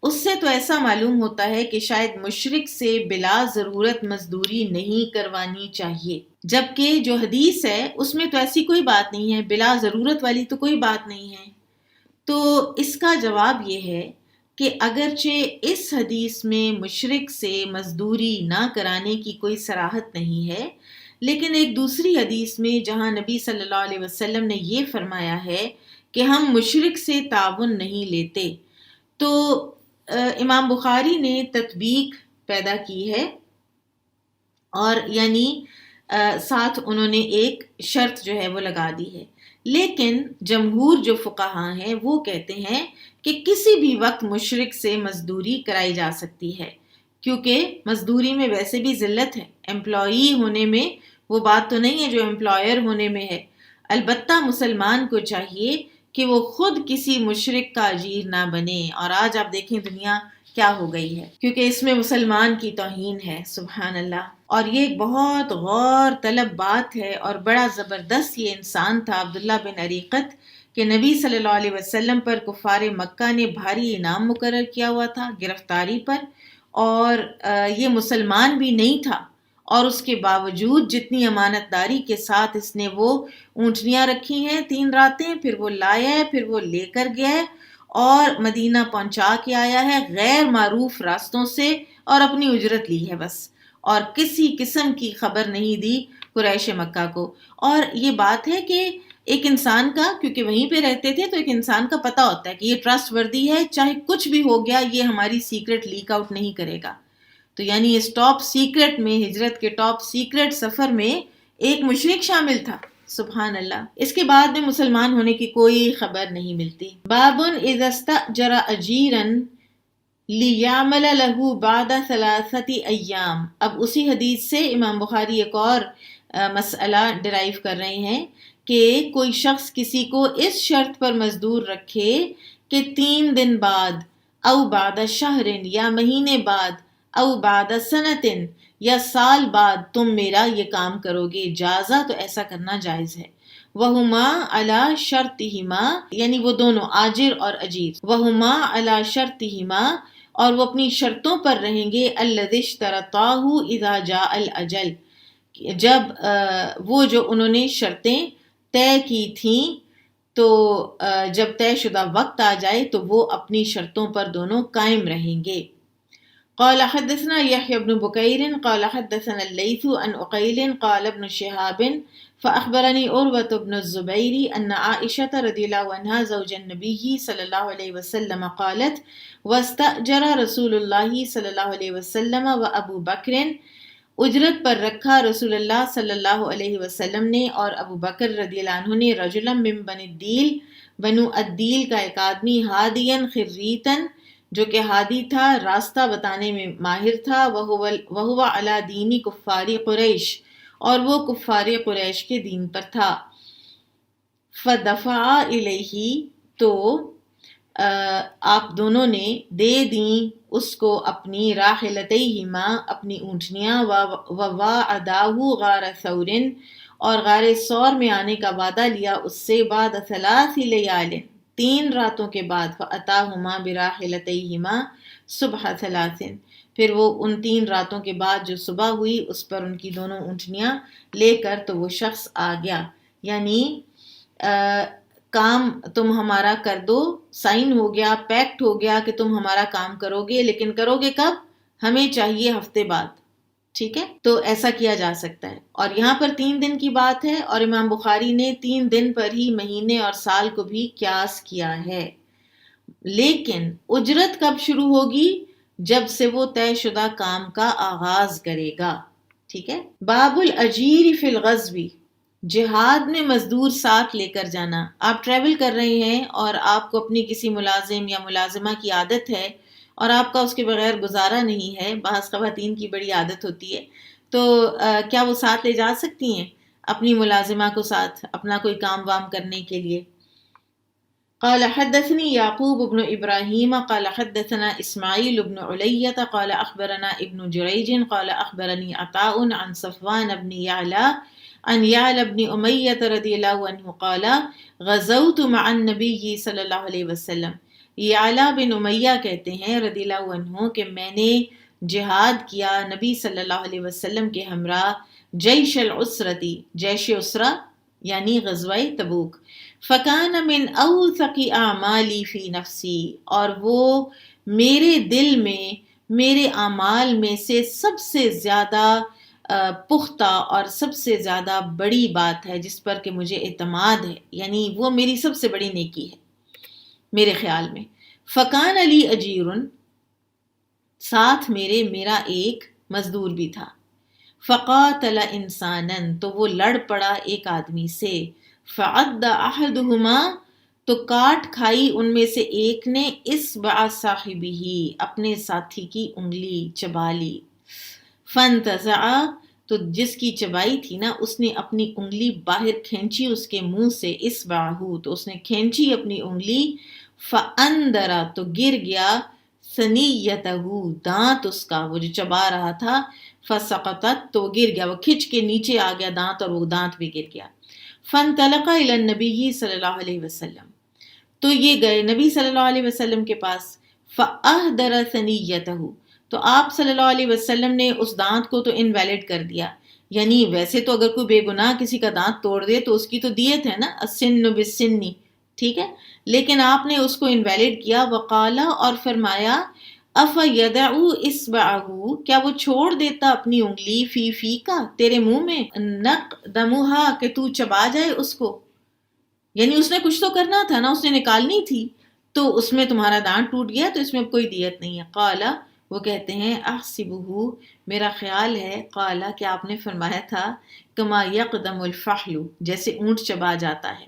B: اس سے تو ایسا معلوم ہوتا ہے کہ شاید مشرک سے بلا ضرورت مزدوری نہیں کروانی چاہیے، جبکہ جو حدیث ہے اس میں تو ایسی کوئی بات نہیں ہے، بلا ضرورت والی تو کوئی بات نہیں ہے۔ تو اس کا جواب یہ ہے کہ اگرچہ اس حدیث میں مشرک سے مزدوری نہ کرانے کی کوئی صراحت نہیں ہے، لیکن ایک دوسری حدیث میں جہاں نبی صلی اللہ علیہ وسلم نے یہ فرمایا ہے کہ ہم مشرک سے تعاون نہیں لیتے، تو امام بخاری نے تطبیق پیدا کی ہے اور یعنی ساتھ انہوں نے ایک شرط جو ہے وہ لگا دی ہے۔ لیکن جمہور جو فقہاء ہیں وہ کہتے ہیں کہ کسی بھی وقت مشرک سے مزدوری کرائی جا سکتی ہے، کیونکہ مزدوری میں ویسے بھی ذلت ہے، امپلائی ہونے میں وہ بات تو نہیں ہے جو امپلائر ہونے میں ہے۔ البتہ مسلمان کو چاہیے کہ وہ خود کسی مشرک کا اجیر نہ بنے، اور آج آپ دیکھیں دنیا کیا ہو گئی ہے، کیونکہ اس میں مسلمان کی توہین ہے، سبحان اللہ۔ اور یہ ایک بہت غور طلب بات ہے اور بڑا زبردست یہ انسان تھا عبداللہ بن اریقت کہ نبی صلی اللہ علیہ وسلم پر کفار مکہ نے بھاری انعام مقرر کیا ہوا تھا گرفتاری پر، اور یہ مسلمان بھی نہیں تھا، اور اس کے باوجود جتنی امانت داری کے ساتھ اس نے وہ اونٹنیاں رکھی ہیں 3 راتیں، پھر وہ لایا ہے، پھر وہ لے کر گیا ہے اور مدینہ پہنچا کے آیا ہے غیر معروف راستوں سے، اور اپنی اجرت لی ہے بس، اور کسی قسم کی خبر نہیں دی قریش مکہ کو۔ اور یہ بات ہے کہ ایک انسان کا، کیونکہ وہیں پہ رہتے تھے، تو ایک انسان کا پتہ ہوتا ہے کہ یہ ٹرسٹ وردی ہے، چاہے کچھ بھی ہو گیا یہ ہماری سیکرٹ لیک آؤٹ نہیں کرے گا۔ تو یعنی اس ٹاپ سیکرٹ میں، ہجرت کے ٹاپ سیکرٹ سفر میں ایک مشرک شامل تھا، سبحان اللہ۔ اس کے بعد میں مسلمان ہونے کی کوئی خبر نہیں ملتی۔ بابن اذا استأجر اجیرا لیعمل له بعد 3 ایام۔ اب اسی حدیث سے امام بخاری ایک اور مسئلہ ڈرائیو کر رہے ہیں کہ کوئی شخص کسی کو اس شرط پر مزدور رکھے کہ 3 دن بعد، او بعد شہر یا مہینے بعد، او بعد سنتن یا سال بعد تم میرا یہ کام کرو گے، جازہ تو ایسا کرنا جائز ہے۔ وہما علی شرطہما یعنی وہ دونوں آجر اور اجیر، وہما علی شرطہما اور وہ اپنی شرطوں پر رہیں گے، الذی اشترطاہ اذا جاء الاجل جب وہ جو انہوں نے شرطیں طے کی تھیں تو جب طے شدہ وقت آ جائے تو وہ اپنی شرطوں پر دونوں قائم رہیں گے۔ قال حدثنا يحيى بن بكير قال حدثنا الليث عن عقيل قال ابن شهاب فأخبرني عروة بن الزبير أن عائشة رضي الله عنها زوج النبي صلى الله عليه وسلم قالت واستأجر رسول الله صلى الله عليه وسلم وأبو بكر اجرت پر رکھا رسول اللہ صلی اللہ علیہ وسلم نے اور ابو بکر رضی اللہ عنہ نے رجلا من بنی الدیل بنو الدیل کا ایک آدمی ہادین خریتن جو کہ ہادی تھا، راستہ بتانے میں ماہر تھا، وہو علی دینی کفاری قریش اور وہ کفار قریش کے دین پر تھا۔ فدفع الیہ تو آپ دونوں نے دے دیں اس کو اپنی راحلتیہما اپنی اونٹنیاں، وواعداہ غار ثور اور غار سور میں آنے کا وعدہ لیا اس سے بعد 3 لیال 3 راتوں کے بعد فأتاہما براحلتیہما صبح 3 پھر وہ ان 3 راتوں کے بعد جو صبح ہوئی اس پر ان کی دونوں اونٹنیاں لے کر تو وہ شخص آ گیا، یعنی کام تم ہمارا کر دو، سائن ہو گیا، پیکٹ ہو گیا کہ تم ہمارا کام کرو گے، لیکن کرو گے کب؟ ہمیں چاہیے ہفتے بعد، ٹھیک ہے؟ تو ایسا کیا جا سکتا ہے۔ اور یہاں پر 3 دن کی بات ہے، اور امام بخاری نے 3 دن پر ہی مہینے اور سال کو بھی قیاس کیا ہے۔ لیکن اجرت کب شروع ہوگی؟ جب سے وہ طے شدہ کام کا آغاز کرے گا، ٹھیک ہے؟ باب الاجیر فی الغزو، جہاد میں مزدور ساتھ لے کر جانا۔ آپ ٹریول کر رہے ہیں اور آپ کو اپنی کسی ملازم یا ملازمہ کی عادت ہے اور آپ کا اس کے بغیر گزارا نہیں ہے، بعض خواتین کی بڑی عادت ہوتی ہے، تو کیا وہ ساتھ لے جا سکتی ہیں اپنی ملازمہ کو ساتھ اپنا کوئی کام وام کرنے کے لیے؟ قال حدثني يعقوب بن إبراهيم قال حدثنا إسماعيل بن علية قال أخبرنا ابن جريج قال أخبرني عطاء عن صفوان بن يعلى عن يعلى بن أمية رضي الله عنه قال غزوت مع النبي صلی اللہ علیہ وسلم۔ يعلى بن امیہ کہتے ہیں رضی اللہ عنہ کہ میں نے جہاد کیا نبی صلی اللہ علیہ وسلم کے ہمراہ جیش العسرتی، جیش عسرہ یعنی غزوہ تبوک، فَكَانَ مِنْ أَوْثَقِ أَعْمَالِي فِي نَفْسِي، اور وہ میرے دل میں میرے اعمال میں سے سب سے زیادہ پختہ اور سب سے زیادہ بڑی بات ہے جس پر کہ مجھے اعتماد ہے، یعنی وہ میری سب سے بڑی نیکی ہے میرے خیال میں۔ فَكَانَ لِي أَجِيرٌ، ساتھ میرا ایک مزدور بھی تھا، فَقَاتَلَ إِنسَانًا، تو وہ لڑ پڑا ایک آدمی سے، فَعَدَّ أَحَدُهُمَا، تو کاٹ کھائی ان میں سے ایک نے اصبع صاحبہ، اپنے ساتھی کی انگلی چبا لی، فَانْتَزَعَ، تو جس کی چبائی تھی نا اس نے اپنی انگلی باہر کھینچی اس کے منہ سے، اصبعہ، تو اس نے کھینچی اپنی انگلی، فَأَنْدَرَ، تو گر گیا، ثنیتہ، دانت اس کا وہ جو چبا رہا تھا، فسقطت، تو گر گیا، وہ کھچ کے نیچے آ گیا دانت اور وہ دانت بھی گر گیا۔ فانطلق الی النبی صلی اللہ علیہ وسلم، تو یہ گئے نبی صلی اللہ علیہ وسلم کے پاس، فاہدر ثنیتہ، تو آپ صلی اللہ علیہ وسلم نے اس دانت کو تو انویلڈ کر دیا، یعنی ویسے تو اگر کوئی بے گناہ کسی کا دانت توڑ دے تو اس کی تو دیت ہے نا، السن بالسن، ٹھیک ہے، لیکن آپ نے اس کو انویلڈ کیا، وقالا، اور فرمایا، افیدع اصبعہ، کیا وہ چھوڑ دیتا اپنی انگلی، فی کا، تیرے منہ میں، نقدمہا، کہ تو چبا جائے اس کو، یعنی اس نے کچھ تو کرنا تھا نا، اس نے نکالنی تھی، تو اس میں تمہارا دانت ٹوٹ گیا تو اس میں کوئی دیت نہیں ہے۔ قالا، وہ کہتے ہیں، احسبہ، میرا خیال ہے، قالا، کہ آپ نے فرمایا تھا، کما یقدم الفحل، جیسے اونٹ چبا جاتا ہے۔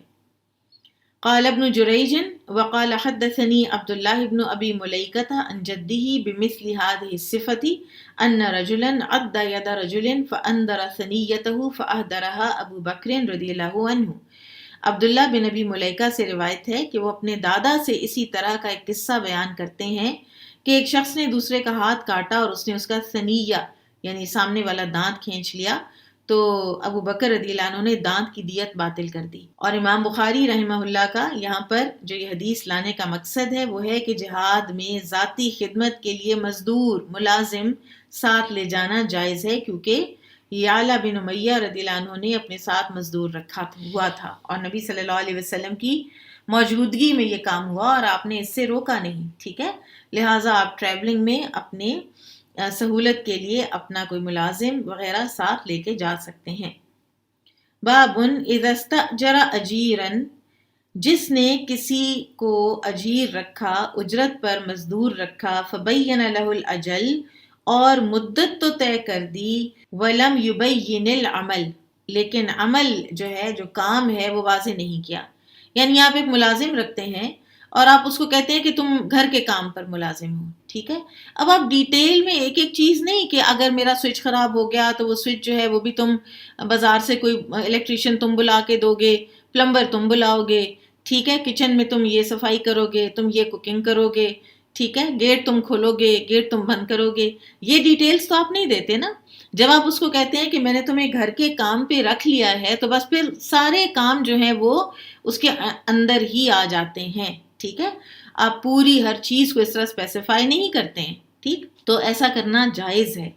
B: قال ابن جریج وقال حدثني عبد الله بن ابي مليكة عن جده بمثل هذه الصفة ان رجلا عد يد رجل فاندر ثنيته فاهدرها ابو بکر رضی اللہ عنہ۔ عبداللہ بن ابی ملیکہ سے روایت ہے کہ وہ اپنے دادا سے اسی طرح کا ایک قصہ بیان کرتے ہیں کہ ایک شخص نے دوسرے کا ہاتھ کاٹا اور اس نے اس کا ثنیہ یعنی سامنے والا دانت کھینچ لیا، تو ابو بکر رضی اللہ عنہ نے دانت کی دیت باطل کر دی۔ اور امام بخاری رحمہ اللہ کا یہاں پر جو یہ حدیث لانے کا مقصد ہے وہ ہے کہ جہاد میں ذاتی خدمت کے لیے مزدور ملازم ساتھ لے جانا جائز ہے، کیونکہ یعلا بن امیہ رضی اللہ عنہ نے اپنے ساتھ مزدور رکھا ہوا تھا اور نبی صلی اللہ علیہ وسلم کی موجودگی میں یہ کام ہوا اور آپ نے اس سے روکا نہیں، ٹھیک ہے، لہٰذا آپ ٹریولنگ میں اپنے سہولت کے لیے اپنا کوئی ملازم وغیرہ ساتھ لے کے جا سکتے ہیں۔ بابن اذا استأجر اجیرا، جس نے کسی کو اجیر رکھا، اجرت پر مزدور رکھا، فبین لہ الاجل، اور مدت تو طے کر دی، ولم یبین العمل، لیکن عمل جو ہے جو کام ہے وہ واضح نہیں کیا، یعنی آپ ایک ملازم رکھتے ہیں اور آپ اس کو کہتے ہیں کہ تم گھر کے کام پر ملازم ہو، ٹھیک ہے، اب آپ ڈیٹیل میں ایک ایک چیز نہیں کہ اگر میرا سوئچ خراب ہو گیا تو وہ سوئچ جو ہے وہ بھی تم بازار سے کوئی الیکٹریشین تم بلا کے دو گے، پلمبر تم بلاؤ گے، ٹھیک ہے، کچن میں تم یہ صفائی کرو گے، تم یہ کوکنگ کرو گے، ٹھیک ہے، گیٹ تم کھولو گے، گیٹ تم بند کرو گے، یہ ڈیٹیلز تو آپ نہیں دیتے نا، جب آپ اس کو کہتے ہیں کہ میں نے تمہیں گھر کے کام پہ رکھ لیا ہے تو بس پھر سارے کام جو ہیں وہ اس کے اندر ہی آ جاتے ہیں، ٹھیک ہے، آپ پوری ہر چیز کو اس طرح اسپیسیفائی نہیں کرتے ہیں، ٹھیک، تو ایسا کرنا جائز ہے۔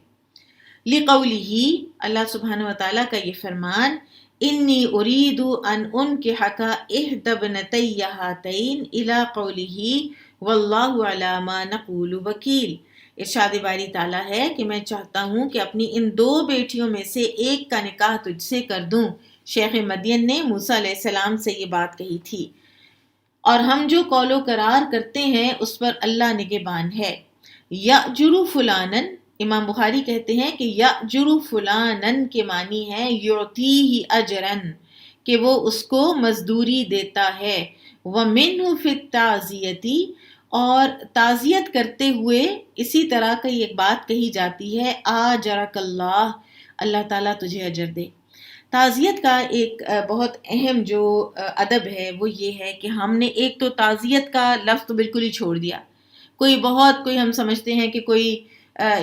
B: لِقَوْلِهِ، اللہ سبحانہ وتعالیٰ کا یہ فرمان، انی ارید ان انکحک احدی ابنتی ہاتین الی قولہ واللہ علی ما نقول وکیل۔ ارشاد باری تعالیٰ ہے کہ میں چاہتا ہوں کہ اپنی ان دو بیٹیوں میں سے ایک کا نکاح تجھ سے کر دوں۔ شیخ مدین نے موسیٰ علیہ السلام سے یہ بات کہی تھی، اور ہم جو قول و قرار کرتے ہیں اس پر اللہ نگہبان ہے۔ یأجر فلانن، امام بخاری کہتے ہیں کہ یأجر فلانن کے معنی ہے یعطیہ اجرن، کہ وہ اس کو مزدوری دیتا ہے۔ ومنہ فی التعزیتی، اور تعزیت کرتے ہوئے اسی طرح کی ایک بات کہی جاتی ہے، آجرک اللہ، اللہ تعالیٰ تجھے اجر دے۔ تعزیت کا ایک بہت اہم جو ادب ہے وہ یہ ہے کہ ہم نے ایک تو تعزیت کا لفظ تو بالکل ہی چھوڑ دیا۔ کوئی ہم سمجھتے ہیں کہ کوئی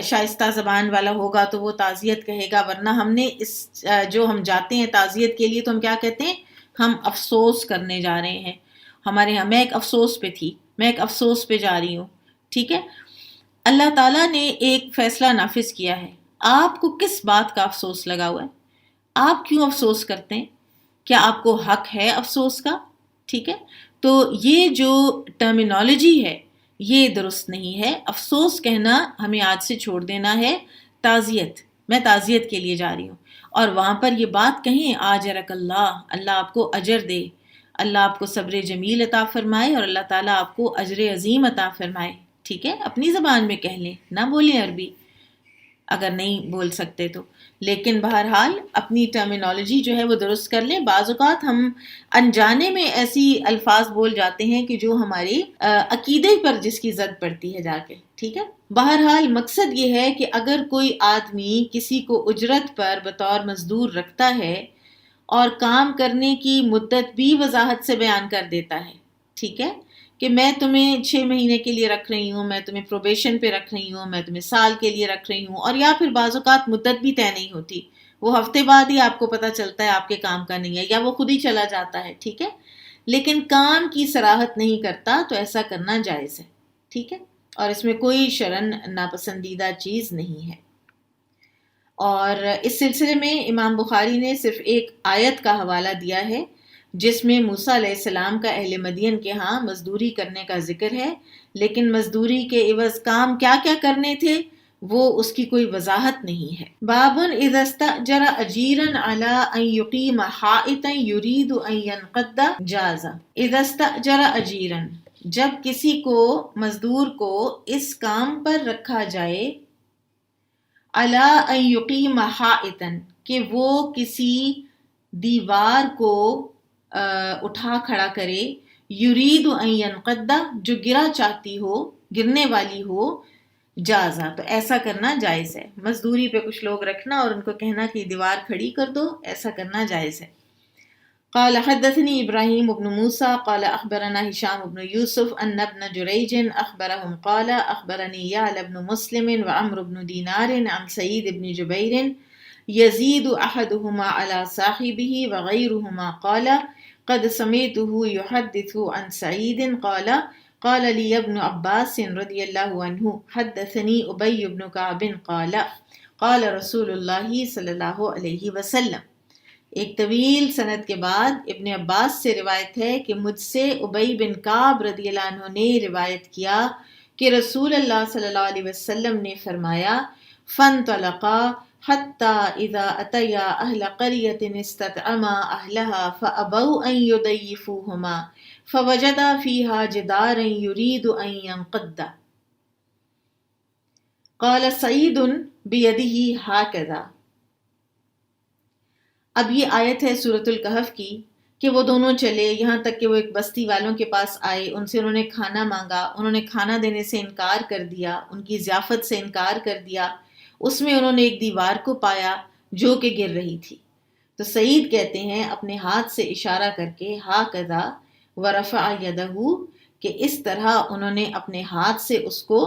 B: شائستہ زبان والا ہوگا تو وہ تعزیت کہے گا، ورنہ ہم نے جو ہم جاتے ہیں تعزیت کے لیے تو ہم کیا کہتے ہیں، ہم افسوس کرنے جا رہے ہیں۔ ہمارے یہاں میں ایک افسوس پہ تھی، میں ایک افسوس پہ جا رہی ہوں، ٹھیک ہے۔ اللہ تعالیٰ نے ایک فیصلہ نافذ کیا ہے، آپ کو کس بات کا افسوس لگا ہوا ہے؟ آپ کیوں افسوس کرتے ہیں؟ کیا آپ کو حق ہے افسوس کا؟ ٹھیک ہے، تو یہ جو ٹرمینالوجی ہے یہ درست نہیں ہے۔ افسوس کہنا ہمیں آج سے چھوڑ دینا ہے۔ تعزیت، میں تعزیت کے لیے جا رہی ہوں، اور وہاں پر یہ بات کہیں آجرک اللہ، اللہ آپ کو اجر دے، اللہ آپ کو صبر جمیل عطا فرمائے، اور اللہ تعالیٰ آپ کو اجر عظیم عطا فرمائے، ٹھیک ہے۔ اپنی زبان میں کہہ لیں، نہ بولیں عربی اگر نہیں بول سکتے تو، لیکن بہرحال اپنی ٹرمینالوجی جو ہے وہ درست کر لیں۔ بعض اوقات ہم انجانے میں ایسی الفاظ بول جاتے ہیں کہ جو ہماری عقیدے پر جس کی زد پڑتی ہے جا کے، ٹھیک ہے۔ بہرحال مقصد یہ ہے کہ اگر کوئی آدمی کسی کو اجرت پر بطور مزدور رکھتا ہے اور کام کرنے کی مدت بھی وضاحت سے بیان کر دیتا ہے، ٹھیک ہے، کہ میں تمہیں 6 مہینے کے لیے رکھ رہی ہوں، میں تمہیں پروبیشن پہ رکھ رہی ہوں، میں تمہیں سال کے لیے رکھ رہی ہوں، اور یا پھر بعض اوقات مدت بھی طے نہیں ہوتی، وہ ہفتے بعد ہی آپ کو پتہ چلتا ہے آپ کے کام کا نہیں ہے، یا وہ خود ہی چلا جاتا ہے، ٹھیک ہے، لیکن کام کی صراحت نہیں کرتا، تو ایسا کرنا جائز ہے، ٹھیک ہے، اور اس میں کوئی شرعاً ناپسندیدہ چیز نہیں ہے۔ اور اس سلسلے میں امام بخاری نے صرف ایک آیت کا حوالہ دیا ہے جس میں موسیٰ علیہ السلام کا اہل مدین کے ہاں مزدوری کرنے کا ذکر ہے، لیکن مزدوری کے عوض کام کیا کیا کرنے تھے وہ اس کی کوئی وضاحت نہیں ہے۔ بابن اذا استأجر اجیرا علی ان یقیم حائطا یرید ان ینقض جاز۔ اذا استأجر اجیرا، جب کسی کو مزدور کو اس کام پر رکھا جائے، علی ان یقیم حائطا، کہ وہ کسی دیوار کو اٹھا کھڑا کرے، یرید ان ینقض، جو گرا چاہتی ہو، گرنے والی ہو، جازا، تو ایسا کرنا جائز ہے۔ مزدوری پہ کچھ لوگ رکھنا اور ان کو کہنا کہ دیوار کھڑی کر دو، ایسا کرنا جائز ہے۔ قال حدثني إبراهيم بن موسى قال أخبرنا هشام بن يوسف أن ابن جريج أخبرهم قال أخبرني يعلى بن مسلم وعمرو بن دينار عن سعيد بن جبير يزيد أحدهما على صاحبه وغيرهما قال قد سمعته يحدث عن سعيد قال قال لي ابن عباس رضي الله عنه حدثني أبي بن كعب قال قال رسول الله صلى الله عليه وسلم۔ ایک طویل سند کے بعد ابن عباس سے روایت ہے کہ مجھ سے ابی بن کعب رضی اللہ عنہ نے روایت کیا کہ رسول اللہ صلی اللہ علیہ وسلم نے فرمایا، فانطلقا حتی اذا اتیا اہل قریۃ استطعما اہلہا فابوا ان یضیفوہما فوجدا فیہا جدارا یرید ان ینقض۔ قال سعید بیدہ ہکذا۔ اب یہ آیت ہے سورۃ الکہف کی کہ وہ دونوں چلے یہاں تک کہ وہ ایک بستی والوں کے پاس آئے، ان سے انہوں نے کھانا مانگا، انہوں نے کھانا دینے سے انکار کر دیا، ان کی ضیافت سے انکار کر دیا، اس میں انہوں نے ایک دیوار کو پایا جو کہ گر رہی تھی، تو سعید کہتے ہیں اپنے ہاتھ سے اشارہ کر کے ہاکذا ورفع یدہ، کہ اس طرح انہوں نے اپنے ہاتھ سے اس کو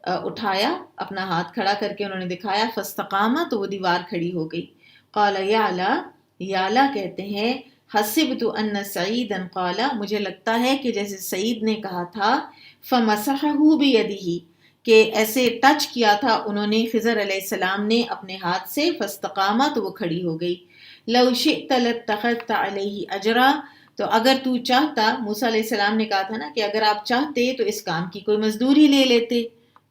B: اٹھایا، اپنا ہاتھ کھڑا کر کے انہوں نے دکھایا، فاستقامہ، تو وہ دیوار کھڑی ہو گئی۔ قال یعلا، یعلا کہتے ہیں حسبت ان سعیدا قال، مجھے لگتا ہے کہ جیسے سعید نے کہا تھا، فمسحہ بیدہ، کہ ایسے ٹچ کیا تھا انہوں نے خضر علیہ السلام نے اپنے ہاتھ سے، فاستقامہ، تو وہ کھڑی ہو گئی۔ لو شئت لاتخذت علیہ اجرا، تو اگر تو چاہتا، موسیٰ علیہ السلام نے کہا تھا نا کہ اگر آپ چاہتے تو اس کام کی کوئی مزدوری لے لیتے،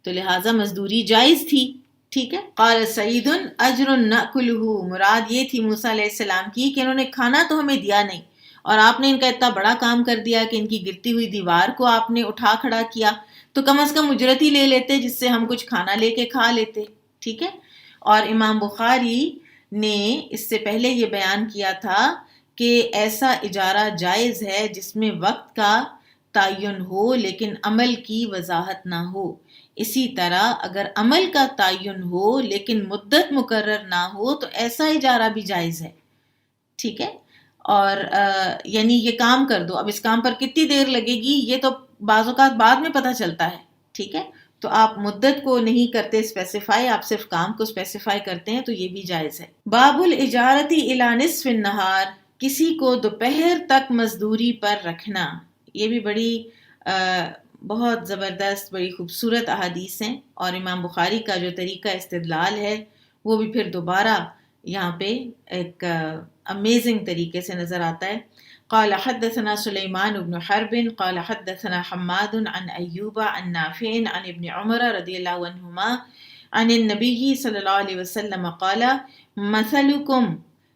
B: تو لہٰذا مزدوری جائز تھی، ٹھیک ہے۔ قال سعید اجر ناکلہ، مراد یہ تھی موسیٰ علیہ السلام کی کہ انہوں نے کھانا تو ہمیں دیا نہیں، اور آپ نے ان کا اتنا بڑا کام کر دیا کہ ان کی گرتی ہوئی دیوار کو آپ نے اٹھا کھڑا کیا، تو کم از کم اجرت ہی لے لیتے جس سے ہم کچھ کھانا لے کے کھا لیتے، ٹھیک ہے۔ اور امام بخاری نے اس سے پہلے یہ بیان کیا تھا کہ ایسا اجارہ جائز ہے جس میں وقت کا تعین ہو لیکن عمل کی وضاحت نہ ہو۔ اسی طرح اگر عمل کا تعین ہو لیکن مدت مقرر نہ ہو تو ایسا اجارہ بھی جائز ہے، ٹھیک ہے۔ اور یعنی یہ کام کر دو، اب اس کام پر کتنی دیر لگے گی یہ تو بعض اوقات بعد میں پتہ چلتا ہے، ٹھیک ہے، تو آپ مدت کو نہیں کرتے اسپیسیفائی، آپ صرف کام کو اسپیسیفائی کرتے ہیں، تو یہ بھی جائز ہے۔ باب الاجارتی الی نصف النہار، کسی کو دوپہر تک مزدوری پر رکھنا، یہ بھی بڑی بہت زبردست، بڑی خوبصورت احادیث ہیں، اور امام بخاری کا جو طریقہ استدلال ہے وہ بھی پھر دوبارہ یہاں پہ ایک امیزنگ طریقے سے نظر آتا ہے۔ قال حدثنا سلیمان بن حرب قال حدثنا حماد عن ایوب عن نافع عن ابن عمر رضی اللہ عنہما عن النبی صلی اللہ علیہ وسلم قال مثلکم،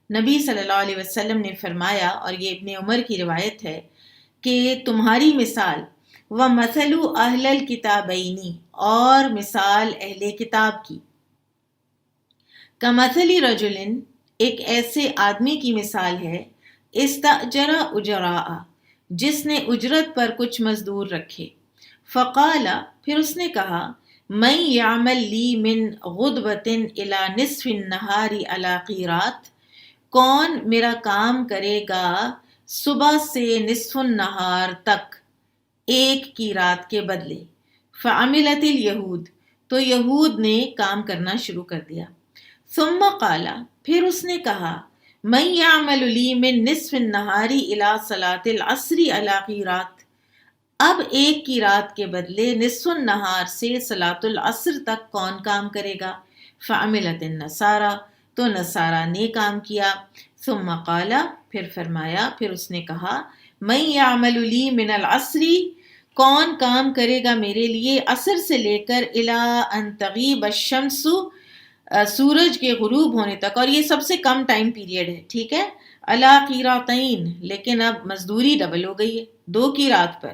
B: نبی صلی اللہ علیہ وسلم نے فرمایا، اور یہ ابن عمر کی روایت ہے، کہ تمہاری مثال ومثل اہل الکتابین، اور مثال اہل کتاب کی، کمثل رجل، ایک ایسے آدمی کی مثال ہے، استاجر اجراء، جس نے اجرت پر کچھ مزدور رکھے، فقال، پھر اس نے کہا، من یعمل لی من غدوۃ الی نصف النہار علی قیرات، کون میرا کام کرے گا صبح سے نصف النہار تک ایک کی رات کے بدلے، فعملت الیہود، تو یہود نے کام کرنا شروع کر دیا، ثم قال، پھر اس نے کہا، من یعمل لی من نصف النہار الی صلاۃ العصر علی قیرات، اب ایک کی رات کے بدلے نصف النہار سے صلاۃ العصر تک کون کام کرے گا، فعملت النصارى، تو نصارہ نے کام کیا، ثم قال، پھر فرمایا، پھر اس نے کہا، من یعمل لی من العصر، کون کام کرے گا میرے لیے عصر سے لے کر الی ان تغیب الشمس، سورج کے غروب ہونے تک، اور یہ سب سے کم ٹائم پیریڈ ہے، ٹھیک ہے، علی قیراتین، لیکن اب مزدوری ڈبل ہو گئی ہے 2 کی رات پر،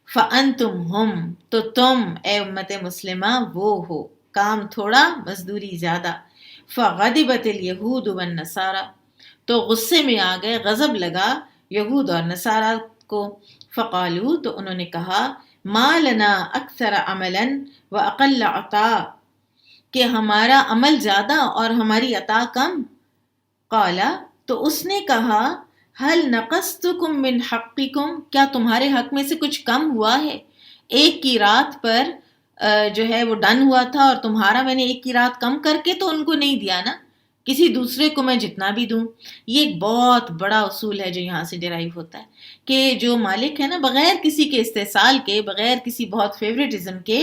B: فَأَنْتُمْ هُمْ، تو تم اے امت مسلمہ وہ ہو، کام تھوڑا مزدوری زیادہ، فَغَضِبَتِ الْيَهُودُ وَالنَّصَارَى، تو غصے میں آ گئے، غضب لگا یہود اور نصارہ کو، فقالو، تو انہوں نے کہا، ما لنا اکثر عملا واقل عطاء، کہ ہمارا عمل زیادہ اور ہماری عطا کم، قالا، تو اس نے کہا، هل نقصتکم من حقکم، کیا تمہارے حق میں سے کچھ کم ہوا ہے، ایک کی رات پر جو ہے وہ ڈن ہوا تھا، اور تمہارا میں نے ایک کی رات کم کر کے تو ان کو نہیں دیا نا، کسی دوسرے کو میں جتنا بھی دوں۔ یہ ایک بہت بڑا اصول ہے جو یہاں سے ڈرائیو ہوتا ہے، کہ جو مالک ہے نا، بغیر کسی کے استحصال کے، بغیر کسی بہت فیوریٹزم کے،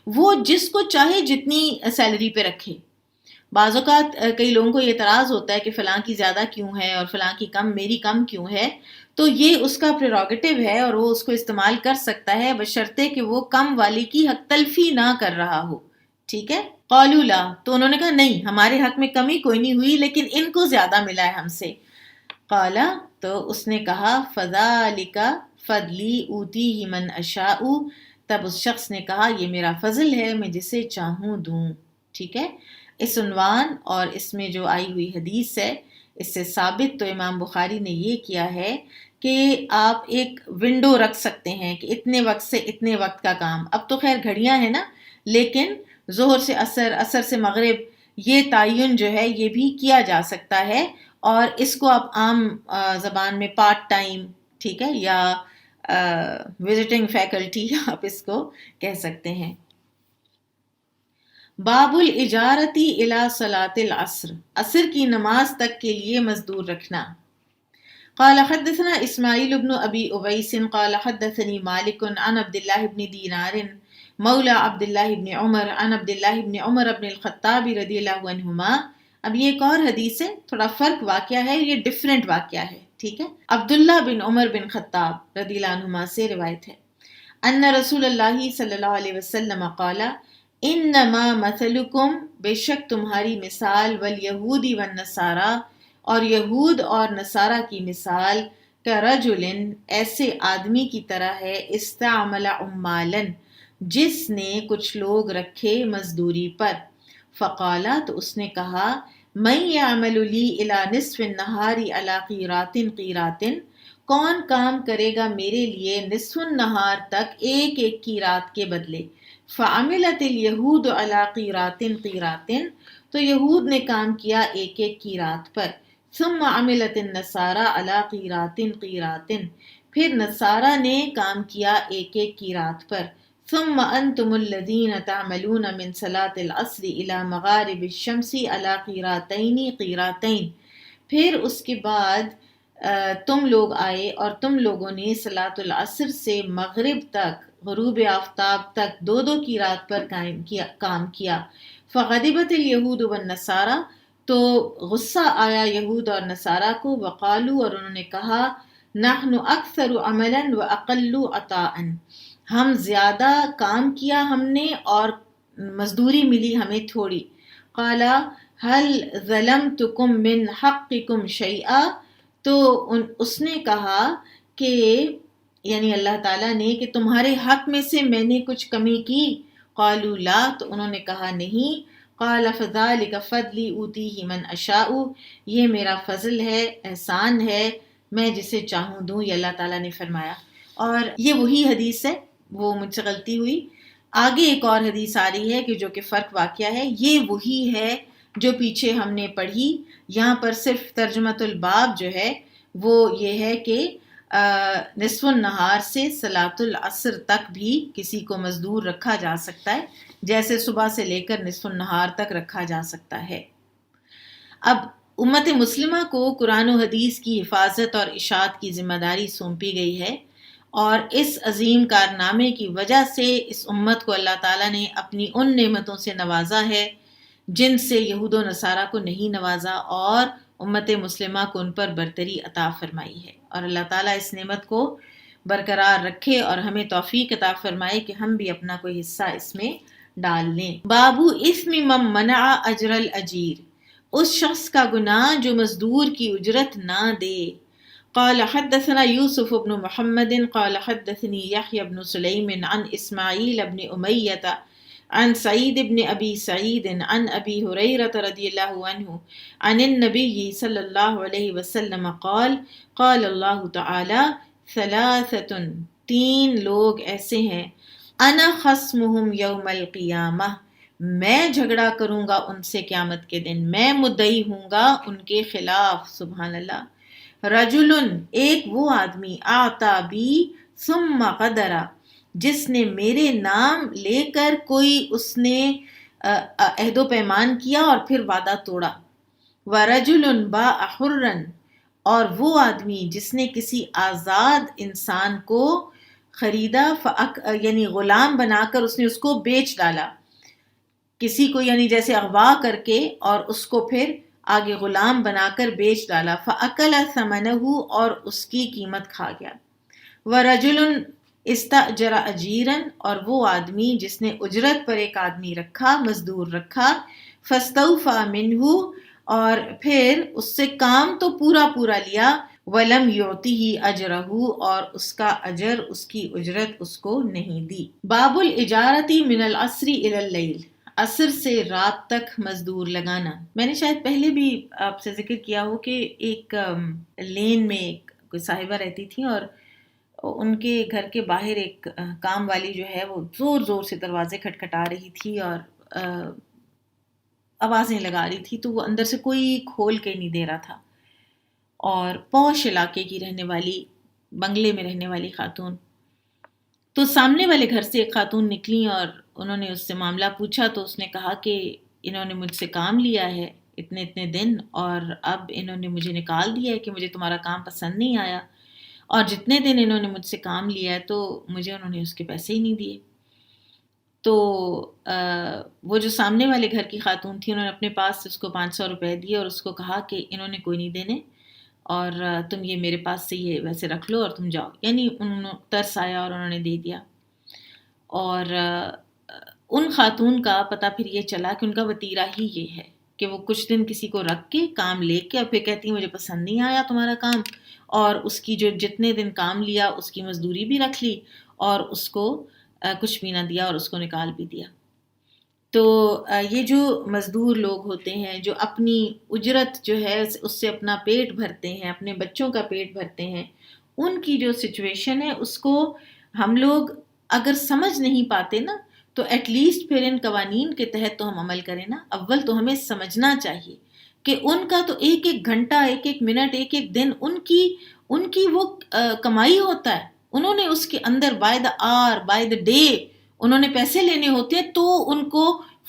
B: وہ جس کو چاہے جتنی سیلری پہ رکھے۔ بعض اوقات کئی لوگوں کو یہ اعتراض ہوتا ہے کہ فلاں کی زیادہ کیوں ہے اور فلاں کی کم، میری کم کیوں ہے، تو یہ اس کا پریروگیٹو ہے اور وہ اس کو استعمال کر سکتا ہے، بشرطے کہ وہ کم والی کی حق تلفی نہ کر رہا ہو، ٹھیک ہے۔ قالوا لا، تو انہوں نے کہا نہیں، ہمارے حق میں کمی کوئی نہیں ہوئی، لیکن ان کو زیادہ ملا ہے ہم سے۔ قالا، تو اس نے کہا، فذالک فضلی اوتیہ من اشاء، تب اس شخص نے کہا، یہ میرا فضل ہے، میں جسے چاہوں دوں، ٹھیک ہے۔ اس عنوان اور اس میں جو آئی ہوئی حدیث ہے، اس سے ثابت تو امام بخاری نے یہ کیا ہے کہ آپ ایک ونڈو رکھ سکتے ہیں کہ اتنے وقت سے اتنے وقت کا کام، اب تو خیر گھڑیاں ہیں نا، لیکن ظہر سے عصر، عصر سے مغرب، یہ تعین جو ہے یہ بھی کیا جا سکتا ہے، اور اس کو آپ عام زبان میں پارٹ ٹائم، ٹھیک ہے، یا وزٹنگ فیکلٹی آپ اس کو کہہ سکتے ہیں۔ باب الاجارتی الی صلاۃ العصر، عصر کی نماز تک کے لیے مزدور رکھنا۔ قال حدثنا اسماعیل بن ابی اویس قال حدثنی مالک عن عبد اللہ بن دینار مولا عبد اللہ بن عمر عن عبد اللہ بن عمر بن الخطاب رضی اللہ عنہما۔ اب یہ ایک اور حدیث ہے، تھوڑا فرق واقعہ ہے، یہ ڈیفرنٹ واقعہ ہے، ٹھیک ہے۔ عبداللہ بن عمر بن خطاب رضی اللہ عنہما سے روایت ہے، ان رسول اللہ صلی اللہ علیہ وسلم قال انما مثلکم، بے شک تمہاری مثال، والیہودی والنصارى، اور یہود اور نصارہ کی مثال، کرجل، ایسے آدمی کی طرح ہے، استعمل عمالا، جس نے کچھ لوگ رکھے مزدوری پر، فقالا، تو اس نے کہا، من یعمل لی الی نصف النہار علی قیرات قیرات، کون کام کرے گا میرے لیے نصف النہار تک ایک ایک قیرات کے بدلے، فعملت الیہود علی قیرات قیرات، تو یہود نے کام کیا ایک ایک قیرات پر، ثم عملت النصارى علی قیرات قیرات، پھر نصارہ نے کام کیا ایک ایک قیرات پر، ثم انتم الذین تعملون من صلاة العصر الى مغارب الشمس علی قیراتین قیراتین، پھر اس کے بعد تم لوگ آئے اور تم لوگوں نے صلاۃ العصر سے مغرب تک، غروب آفتاب تک، دو دو قیرات پر کام کیا، فغضبت الیہود والنصارى، تو غصہ آیا یہود اور نصارہ کو، وقالو، اور انہوں نے کہا، نحن اکثر عملا واقل عطاء، ہم زیادہ کام کیا ہم نے اور مزدوری ملی ہمیں تھوڑی، قال هل ظلمتکم من حقکم شیئا، تو اس نے کہا کہ یعنی اللہ تعالیٰ نے کہ تمہارے حق میں سے میں نے کچھ کمی کی، قالوا لا، تو انہوں نے کہا نہیں، قال فذلک فضلی اوتیہ من اشاء، یہ میرا فضل ہے، احسان ہے، میں جسے چاہوں دوں، یہ اللہ تعالیٰ نے فرمایا۔ اور یہ وہی حدیث ہے، وہ مجھ سے غلطی ہوئی، آگے ایک اور حدیث آ رہی ہے کہ جو کہ فرق واقعہ ہے، یہ وہی ہے جو پیچھے ہم نے پڑھی، یہاں پر صرف ترجمۃ الباب جو ہے وہ یہ ہے کہ نصف النہار سے صلاۃ العصر تک بھی کسی کو مزدور رکھا جا سکتا ہے، جیسے صبح سے لے کر نصف النہار تک رکھا جا سکتا ہے۔ اب امت مسلمہ کو قرآن و حدیث کی حفاظت اور اشاعت کی ذمہ داری سونپی گئی ہے، اور اس عظیم کارنامے کی وجہ سے اس امت کو اللہ تعالیٰ نے اپنی ان نعمتوں سے نوازا ہے جن سے یہود و نصارہ کو نہیں نوازا، اور امت مسلمہ کو ان پر برتری عطا فرمائی ہے، اور اللہ تعالیٰ اس نعمت کو برقرار رکھے اور ہمیں توفیق عطا فرمائے کہ ہم بھی اپنا کوئی حصہ اس میں ڈال لیں۔ بابو اسم من منع اجر الاجیر، اس شخص کا گناہ جو مزدور کی اجرت نہ دے۔ قال حدثنا يوسف بن محمد قال حدثني يحيى بن سليم عن إسماعيل بن أمية عن سعيد بن أبي سعيد عن أبي هريرة رضي الله عنه عن النبي صلى الله عليه وسلم قال قال الله تعالى ثلاثة، تین لوگ ایسے ہیں، أنا خصمهم يوم القيامة، میں جھگڑا کروں گا ان سے قیامت کے دن، میں مدعی ہوں گا ان کے خلاف، سبحان اللہ۔ رجل، ایک وہ آدمی، آتا بی ثم قدر، جس نے میرے نام لے کر کوئی اس نے عہد و پیمان کیا اور پھر وعدہ توڑا، ورجل باع حرا، اور وہ آدمی جس نے کسی آزاد انسان کو خریدا، یعنی غلام بنا کر اس نے اس کو بیچ ڈالا، کسی کو یعنی جیسے اغوا کر کے اور اس کو پھر آگے غلام بنا کر بیچ ڈالا، فَأَكَلَ ثَمَنَهُ، اور اس کی قیمت کھا گیا، وَرَجُلٌ اسْتَأْجَرَ أَجِيرًا، اور وہ آدمی جس نے اجرت پر ایک آدمی رکھا، مزدور رکھا، فَاسْتَوْفَى مِنْهُ، اور پھر اس سے کام تو پورا پورا لیا، وَلَمْ يُعْطِهِ أَجْرَهُ، اور اس کا اجر، اس کی اجرت اس کو نہیں دی۔ باب الإجارة من العصر إلى الليل، عصر سے رات تک مزدور لگانا۔ میں نے شاید پہلے بھی آپ سے ذکر کیا ہو کہ ایک لین میں ایک کوئی صاحبہ رہتی تھی، اور ان کے گھر کے باہر ایک کام والی جو ہے وہ زور زور سے دروازے کھٹکھٹا رہی تھی اور آوازیں لگا رہی تھی، تو وہ اندر سے کوئی کھول کے نہیں دے رہا تھا، اور پوش علاقے کی رہنے والی، بنگلے میں رہنے والی خاتون، تو سامنے والے گھر سے ایک خاتون نکلی اور انہوں نے اس سے معاملہ پوچھا تو اس نے کہا کہ انہوں نے مجھ سے کام لیا ہے اتنے اتنے دن، اور اب انہوں نے مجھے نکال دیا ہے کہ مجھے تمہارا کام پسند نہیں آیا، اور جتنے دن انہوں نے مجھ سے کام لیا ہے تو مجھے انہوں نے اس کے پیسے ہی نہیں دیے۔ تو وہ جو سامنے والے گھر کی خاتون تھی، انہوں نے اپنے پاس سے اس کو 500 روپے دیے اور اس کو کہا کہ انہوں نے کوئی نہیں دینے، اور تم یہ میرے پاس سے یہ ویسے رکھ لو اور تم جاؤ۔ یعنی انہوں نے ترس آیا اور انہوں نے دے دیا۔ اور ان خاتون کا پتہ پھر یہ چلا کہ ان کا وتیرہ ہی یہ ہے کہ وہ کچھ دن کسی کو رکھ کے کام لے کے اور پھر کہتی ہیں مجھے پسند نہیں آیا تمہارا کام، اور اس کی جو جتنے دن کام لیا اس کی مزدوری بھی رکھ لی اور اس کو کچھ بھی نہ دیا اور اس کو نکال بھی دیا۔ تو یہ جو مزدور لوگ ہوتے ہیں جو اپنی اجرت جو ہے اس سے اپنا پیٹ بھرتے ہیں، اپنے بچوں کا پیٹ بھرتے ہیں، ان کی جو سچویشن ہے اس کو ہم لوگ اگر سمجھ نہیں پاتے نا تو ایٹ لیسٹ پھر ان قوانین کے تحت تو ہم عمل کریں نا۔ اول تو ہمیں سمجھنا چاہیے کہ ان کا تو ایک ایک گھنٹہ، ایک ایک منٹ، ایک ایک دن ان کی وہ کمائی ہوتا ہے، انہوں نے اس کے اندر by the hour by the day انہوں نے پیسے لینے ہوتے ہیں تو ان کو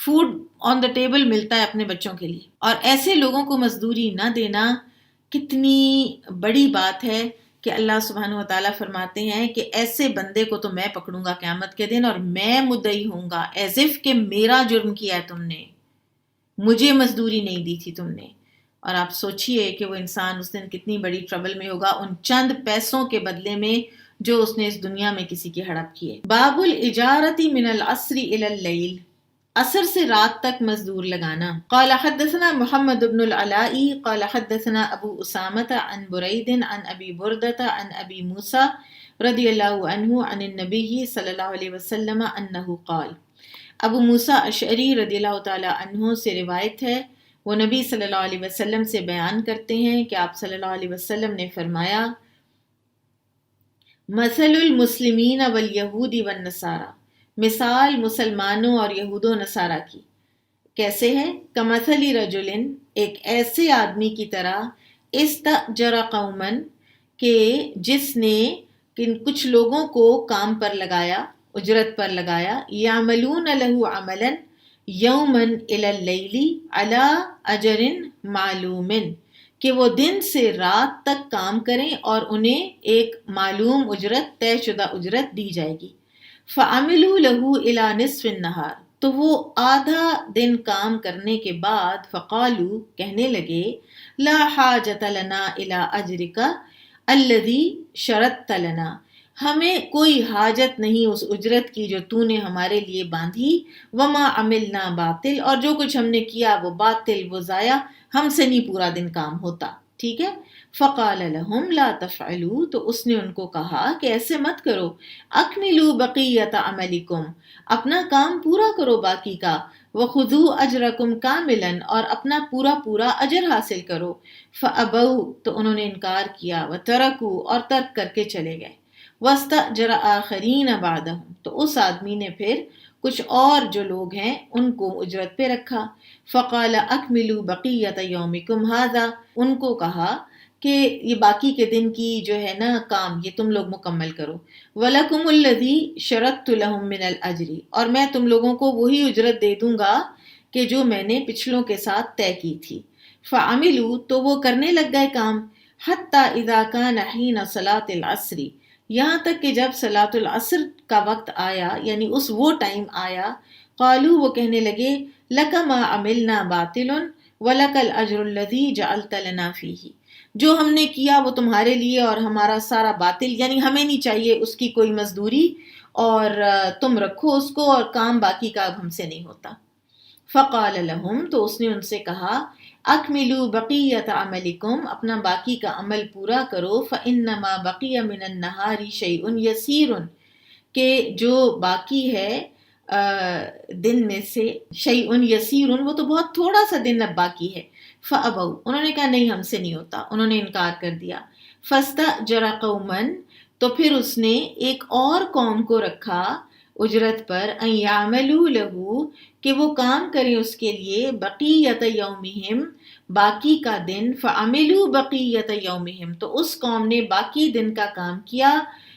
B: فوڈ آن دا ٹیبل ملتا ہے اپنے بچوں کے لیے، اور ایسے لوگوں کو مزدوری نہ دینا کتنی بڑی بات ہے کہ اللہ سبحانہ و تعالیٰ فرماتے ہیں کہ ایسے بندے کو تو میں پکڑوں گا قیامت کے دن اور میں مدعی ہوں گا ایز اف کہ میرا جرم کیا ہے تم نے، مجھے مزدوری نہیں دی تھی تم نے۔ اور آپ سوچئے کہ وہ انسان اس دن کتنی بڑی ٹربل میں ہوگا ان چند پیسوں کے بدلے میں جو اس نے اس دنیا میں کسی کی ہڑپ کیے۔ باب الاجارتی من العصر الى اللیل، عصر سے رات تک مزدور لگانا۔ قال حدثنا محمد بن العلاء قال حدثنا ابو اسامة عن برید عن ابی بردة عن ابی موسیٰ رضی اللہ عنہ عن النبی صلی اللہ علیہ وسلم انہ قال، ابو موسیٰ اشعری رضی اللہ تعالی عنہ سے روایت ہے، وہ نبی صلی اللہ علیہ وسلم سے بیان کرتے ہیں کہ آپ صلی اللہ علیہ وسلم نے فرمایا، مثل المسلمین والیہود والنصارى، مثال مسلمانوں اور یہود و نصارہ کی کیسے ہے؟ کمثل رجل، ایک ایسے آدمی کی طرح، استأجر قوما، کہ جس نے کچھ لوگوں کو کام پر لگایا، اجرت پر لگایا، یعملون له عملا یوما الی اللیل علی اجر معلوم، کہ وہ دن سے رات تک کام کریں اور انہیں ایک معلوم اجرت، طے شدہ اجرت دی جائے گی۔ فعملوا له الى نصف النہار، تو وہ آدھا دن کام کرنے کے بعد فقالوا، کہنے لگے، لا حاجت لنا الى اجرک الذی شرطت لنا، ہمیں کوئی حاجت نہیں اس اجرت کی جو تو نے ہمارے لیے باندھی، وما عملنا باطل، اور جو کچھ ہم نے کیا وہ باطل، وہ ضائع، ہم سے نہیں پورا دن کام ہوتا، ٹھیک ہے۔ فقال لهم لا تفعلوا، تو اس نے ان کو کہا کہ ایسے مت کرو، اکملوا بقیت عملکم، اپنا کام پورا کرو باقی کا، وخذوا اجرکم کاملا، اور اپنا پورا پورا اجر حاصل کرو۔ فابوا، تو انہوں نے انکار کیا، وترکوا، اور ترک کر کے چلے گئے، واستأجر آخرین بعدہم، تو اس آدمی نے پھر کچھ اور جو لوگ ہیں ان کو اجرت پہ رکھا۔ فقال اکملوا بقیت یومکم ھذا، ان کو کہا کہ یہ باقی کے دن کی جو ہے نا کام یہ تم لوگ مکمل کرو۔ وَلَكُمُ الَّذِي شَرَطْتُ لَهُم مِّنَ الْأَجْرِ، اور میں تم لوگوں کو وہی اجرت دے دوں گا کہ جو میں نے پچھلوں کے ساتھ طے کی تھی۔ فَعَمِلُوا، تو وہ کرنے لگ گئے کام، حَتَّى إِذَا كَانَ حِينَ صَلَاةِ الْعَصْرِ، یہاں تک کہ جب صلاۃ العصر کا وقت آیا، یعنی وہ ٹائم آیا، قالوا، وہ کہنے لگے، لَكَ مَا عَمِلْنَا بَاطِلٌ وَلَكَ الْأَجْرُ الَّذِي جَعَلْتَ لَنَا فِيهِ، جو ہم نے کیا وہ تمہارے لیے اور ہمارا سارا باطل، یعنی ہمیں نہیں چاہیے اس کی کوئی مزدوری، اور تم رکھو اس کو، اور کام باقی کا اب ہم سے نہیں ہوتا۔ فقال لهم، تو اس نے ان سے کہا، اکملوا بقیت عملکم، اپنا باقی کا عمل پورا کرو، فانما بقی من النہار شیء یسیر، کہ جو باقی ہے دن میں سے، شیء یسیر، وہ تو بہت تھوڑا سا دن اب باقی ہے۔ فابوا، انہوں نے کہا نہیں ہم سے نہیں ہوتا، انہوں نے انکار کر دیا۔ فاستأجر قوما، تو پھر اس نے ایک اور قوم کو رکھا اجرت پر، ان یعملوا له، کہ وہ کام کریں اس کے لیے، بقیت یومہم، باقی کا دن، فعملوا بقیت یومہم، تو اس قوم نے باقی دن کا کام کیا،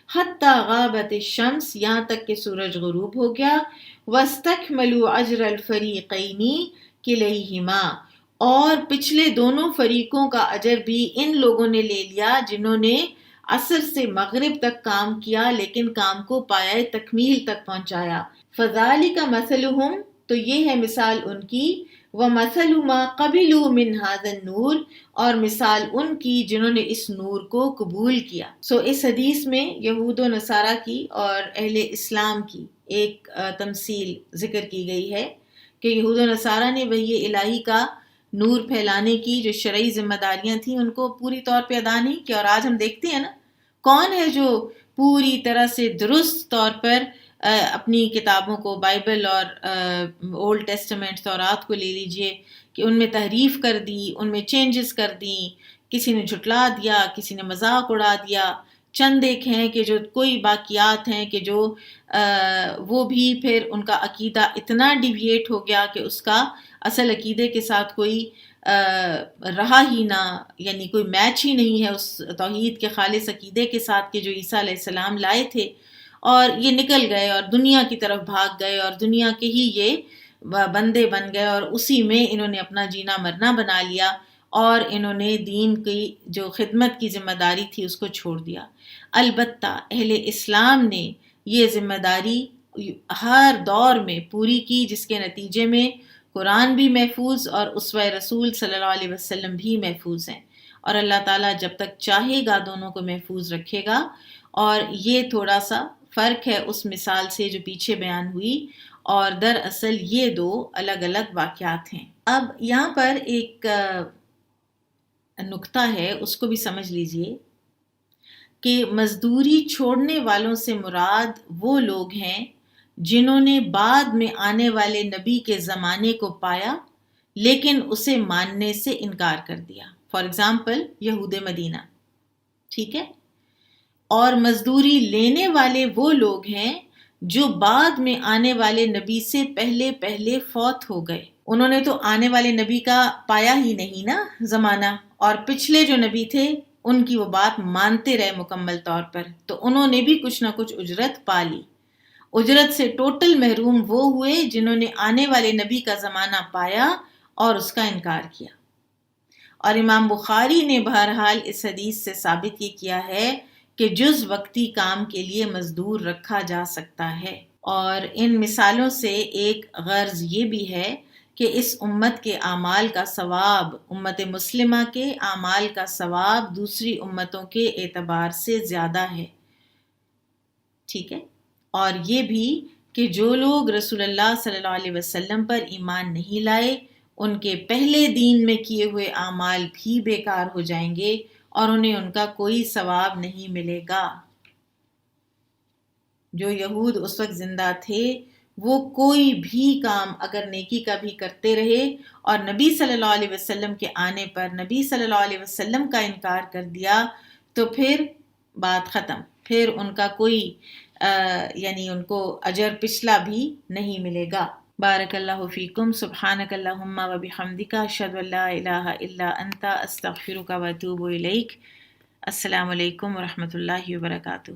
B: حتی غابت الشمس، یہاں تک کہ سورج غروب ہو گیا، واستکملوا اجر الفریقین کلیہما، اور پچھلے دونوں فریقوں کا اجر بھی ان لوگوں نے لے لیا جنہوں نے عصر سے مغرب تک کام کیا لیکن کام کو پایہ تکمیل تک پہنچایا۔ فذالک مثلہم، تو یہ ہے مثال ان کی، ومثل ما قبلوا من ھذا النور، اور مثال ان کی جنہوں نے اس نور کو قبول کیا۔ اس حدیث میں یہود و نصارہ کی اور اہل اسلام کی ایک تمثیل ذکر کی گئی ہے کہ یہود و نصارہ نے وحی الہی کا نور پھیلانے کی جو شرعی ذمہ داریاں تھیں ان کو پوری طور پہ ادا نہیں کیا، اور آج ہم دیکھتے ہیں نا کون ہے جو پوری طرح سے درست طور پر اپنی کتابوں کو، بائبل اور اولڈ ٹیسٹمنٹ تورات کو لے لیجئے کہ ان میں تحریف کر دی، ان میں چینجز کر دیں، کسی نے جھٹلا دیا، کسی نے مذاق اڑا دیا، چند ایک ہیں کہ جو کوئی باقیات ہیں کہ جو وہ بھی پھر ان کا عقیدہ اتنا ڈیویٹ ہو گیا کہ اس کا اصل عقیدے کے ساتھ کوئی رہا ہی نہ، یعنی کوئی میچ ہی نہیں ہے اس توحید کے خالص عقیدے کے ساتھ کہ جو عیسیٰ علیہ السلام لائے تھے، اور یہ نکل گئے اور دنیا کی طرف بھاگ گئے اور دنیا کے ہی یہ بندے بن گئے، اور اسی میں انہوں نے اپنا جینا مرنا بنا لیا، اور انہوں نے دین کی جو خدمت کی ذمہ داری تھی اس کو چھوڑ دیا۔ البتہ اہل اسلام نے یہ ذمہ داری ہر دور میں پوری کی، جس کے نتیجے میں قرآن بھی محفوظ اور اسوہ رسول صلی اللہ علیہ وسلم بھی محفوظ ہیں، اور اللہ تعالیٰ جب تک چاہے گا دونوں کو محفوظ رکھے گا۔ اور یہ تھوڑا سا فرق ہے اس مثال سے جو پیچھے بیان ہوئی، اور دراصل یہ دو الگ الگ واقعات ہیں۔ اب یہاں پر ایک نکتہ ہے، اس کو بھی سمجھ لیجئے کہ مزدوری چھوڑنے والوں سے مراد وہ لوگ ہیں جنہوں نے بعد میں آنے والے نبی کے زمانے کو پایا لیکن اسے ماننے سے انکار کر دیا۔ فار ایگزامپل یہود مدینہ، ٹھیک ہے؟ اور مزدوری لینے والے وہ لوگ ہیں جو بعد میں آنے والے نبی سے پہلے فوت ہو گئے۔ انہوں نے تو آنے والے نبی کا پایا ہی نہیں نا زمانہ، اور پچھلے جو نبی تھے ان کی وہ بات مانتے رہے مکمل طور پر، تو انہوں نے بھی کچھ نہ کچھ اجرت پا لی۔ اجرت سے ٹوٹل محروم وہ ہوئے جنہوں نے آنے والے نبی کا زمانہ پایا اور اس کا انکار کیا۔ اور امام بخاری نے بہرحال اس حدیث سے ثابت یہ کیا ہے کہ جز وقتی کام کے لیے مزدور رکھا جا سکتا ہے۔ اور ان مثالوں سے ایک غرض یہ بھی ہے کہ اس امت کے اعمال کا ثواب، امت مسلمہ کے اعمال کا ثواب دوسری امتوں کے اعتبار سے زیادہ ہے، ٹھیک ہے؟ اور یہ بھی کہ جو لوگ رسول اللہ صلی اللہ علیہ وسلم پر ایمان نہیں لائے ان کے پہلے دین میں کیے ہوئے اعمال بھی بیکار ہو جائیں گے اور انہیں ان کا کوئی ثواب نہیں ملے گا۔ جو یہود اس وقت زندہ تھے وہ کوئی بھی کام اگر نیکی کا بھی کرتے رہے اور نبی صلی اللہ علیہ وسلم کے آنے پر نبی صلی اللہ علیہ وسلم کا انکار کر دیا تو پھر بات ختم، پھر ان کا کوئی یعنی ان کو اجر پچھلا بھی نہیں ملے گا۔ بارک اللہ فیکم، سبحانک اللہم و بحمدک، اشہد ان لا الہ الا انت، استغفرک و اتوب الیک۔ السلام علیکم ورحمۃ اللہ وبرکاتہ۔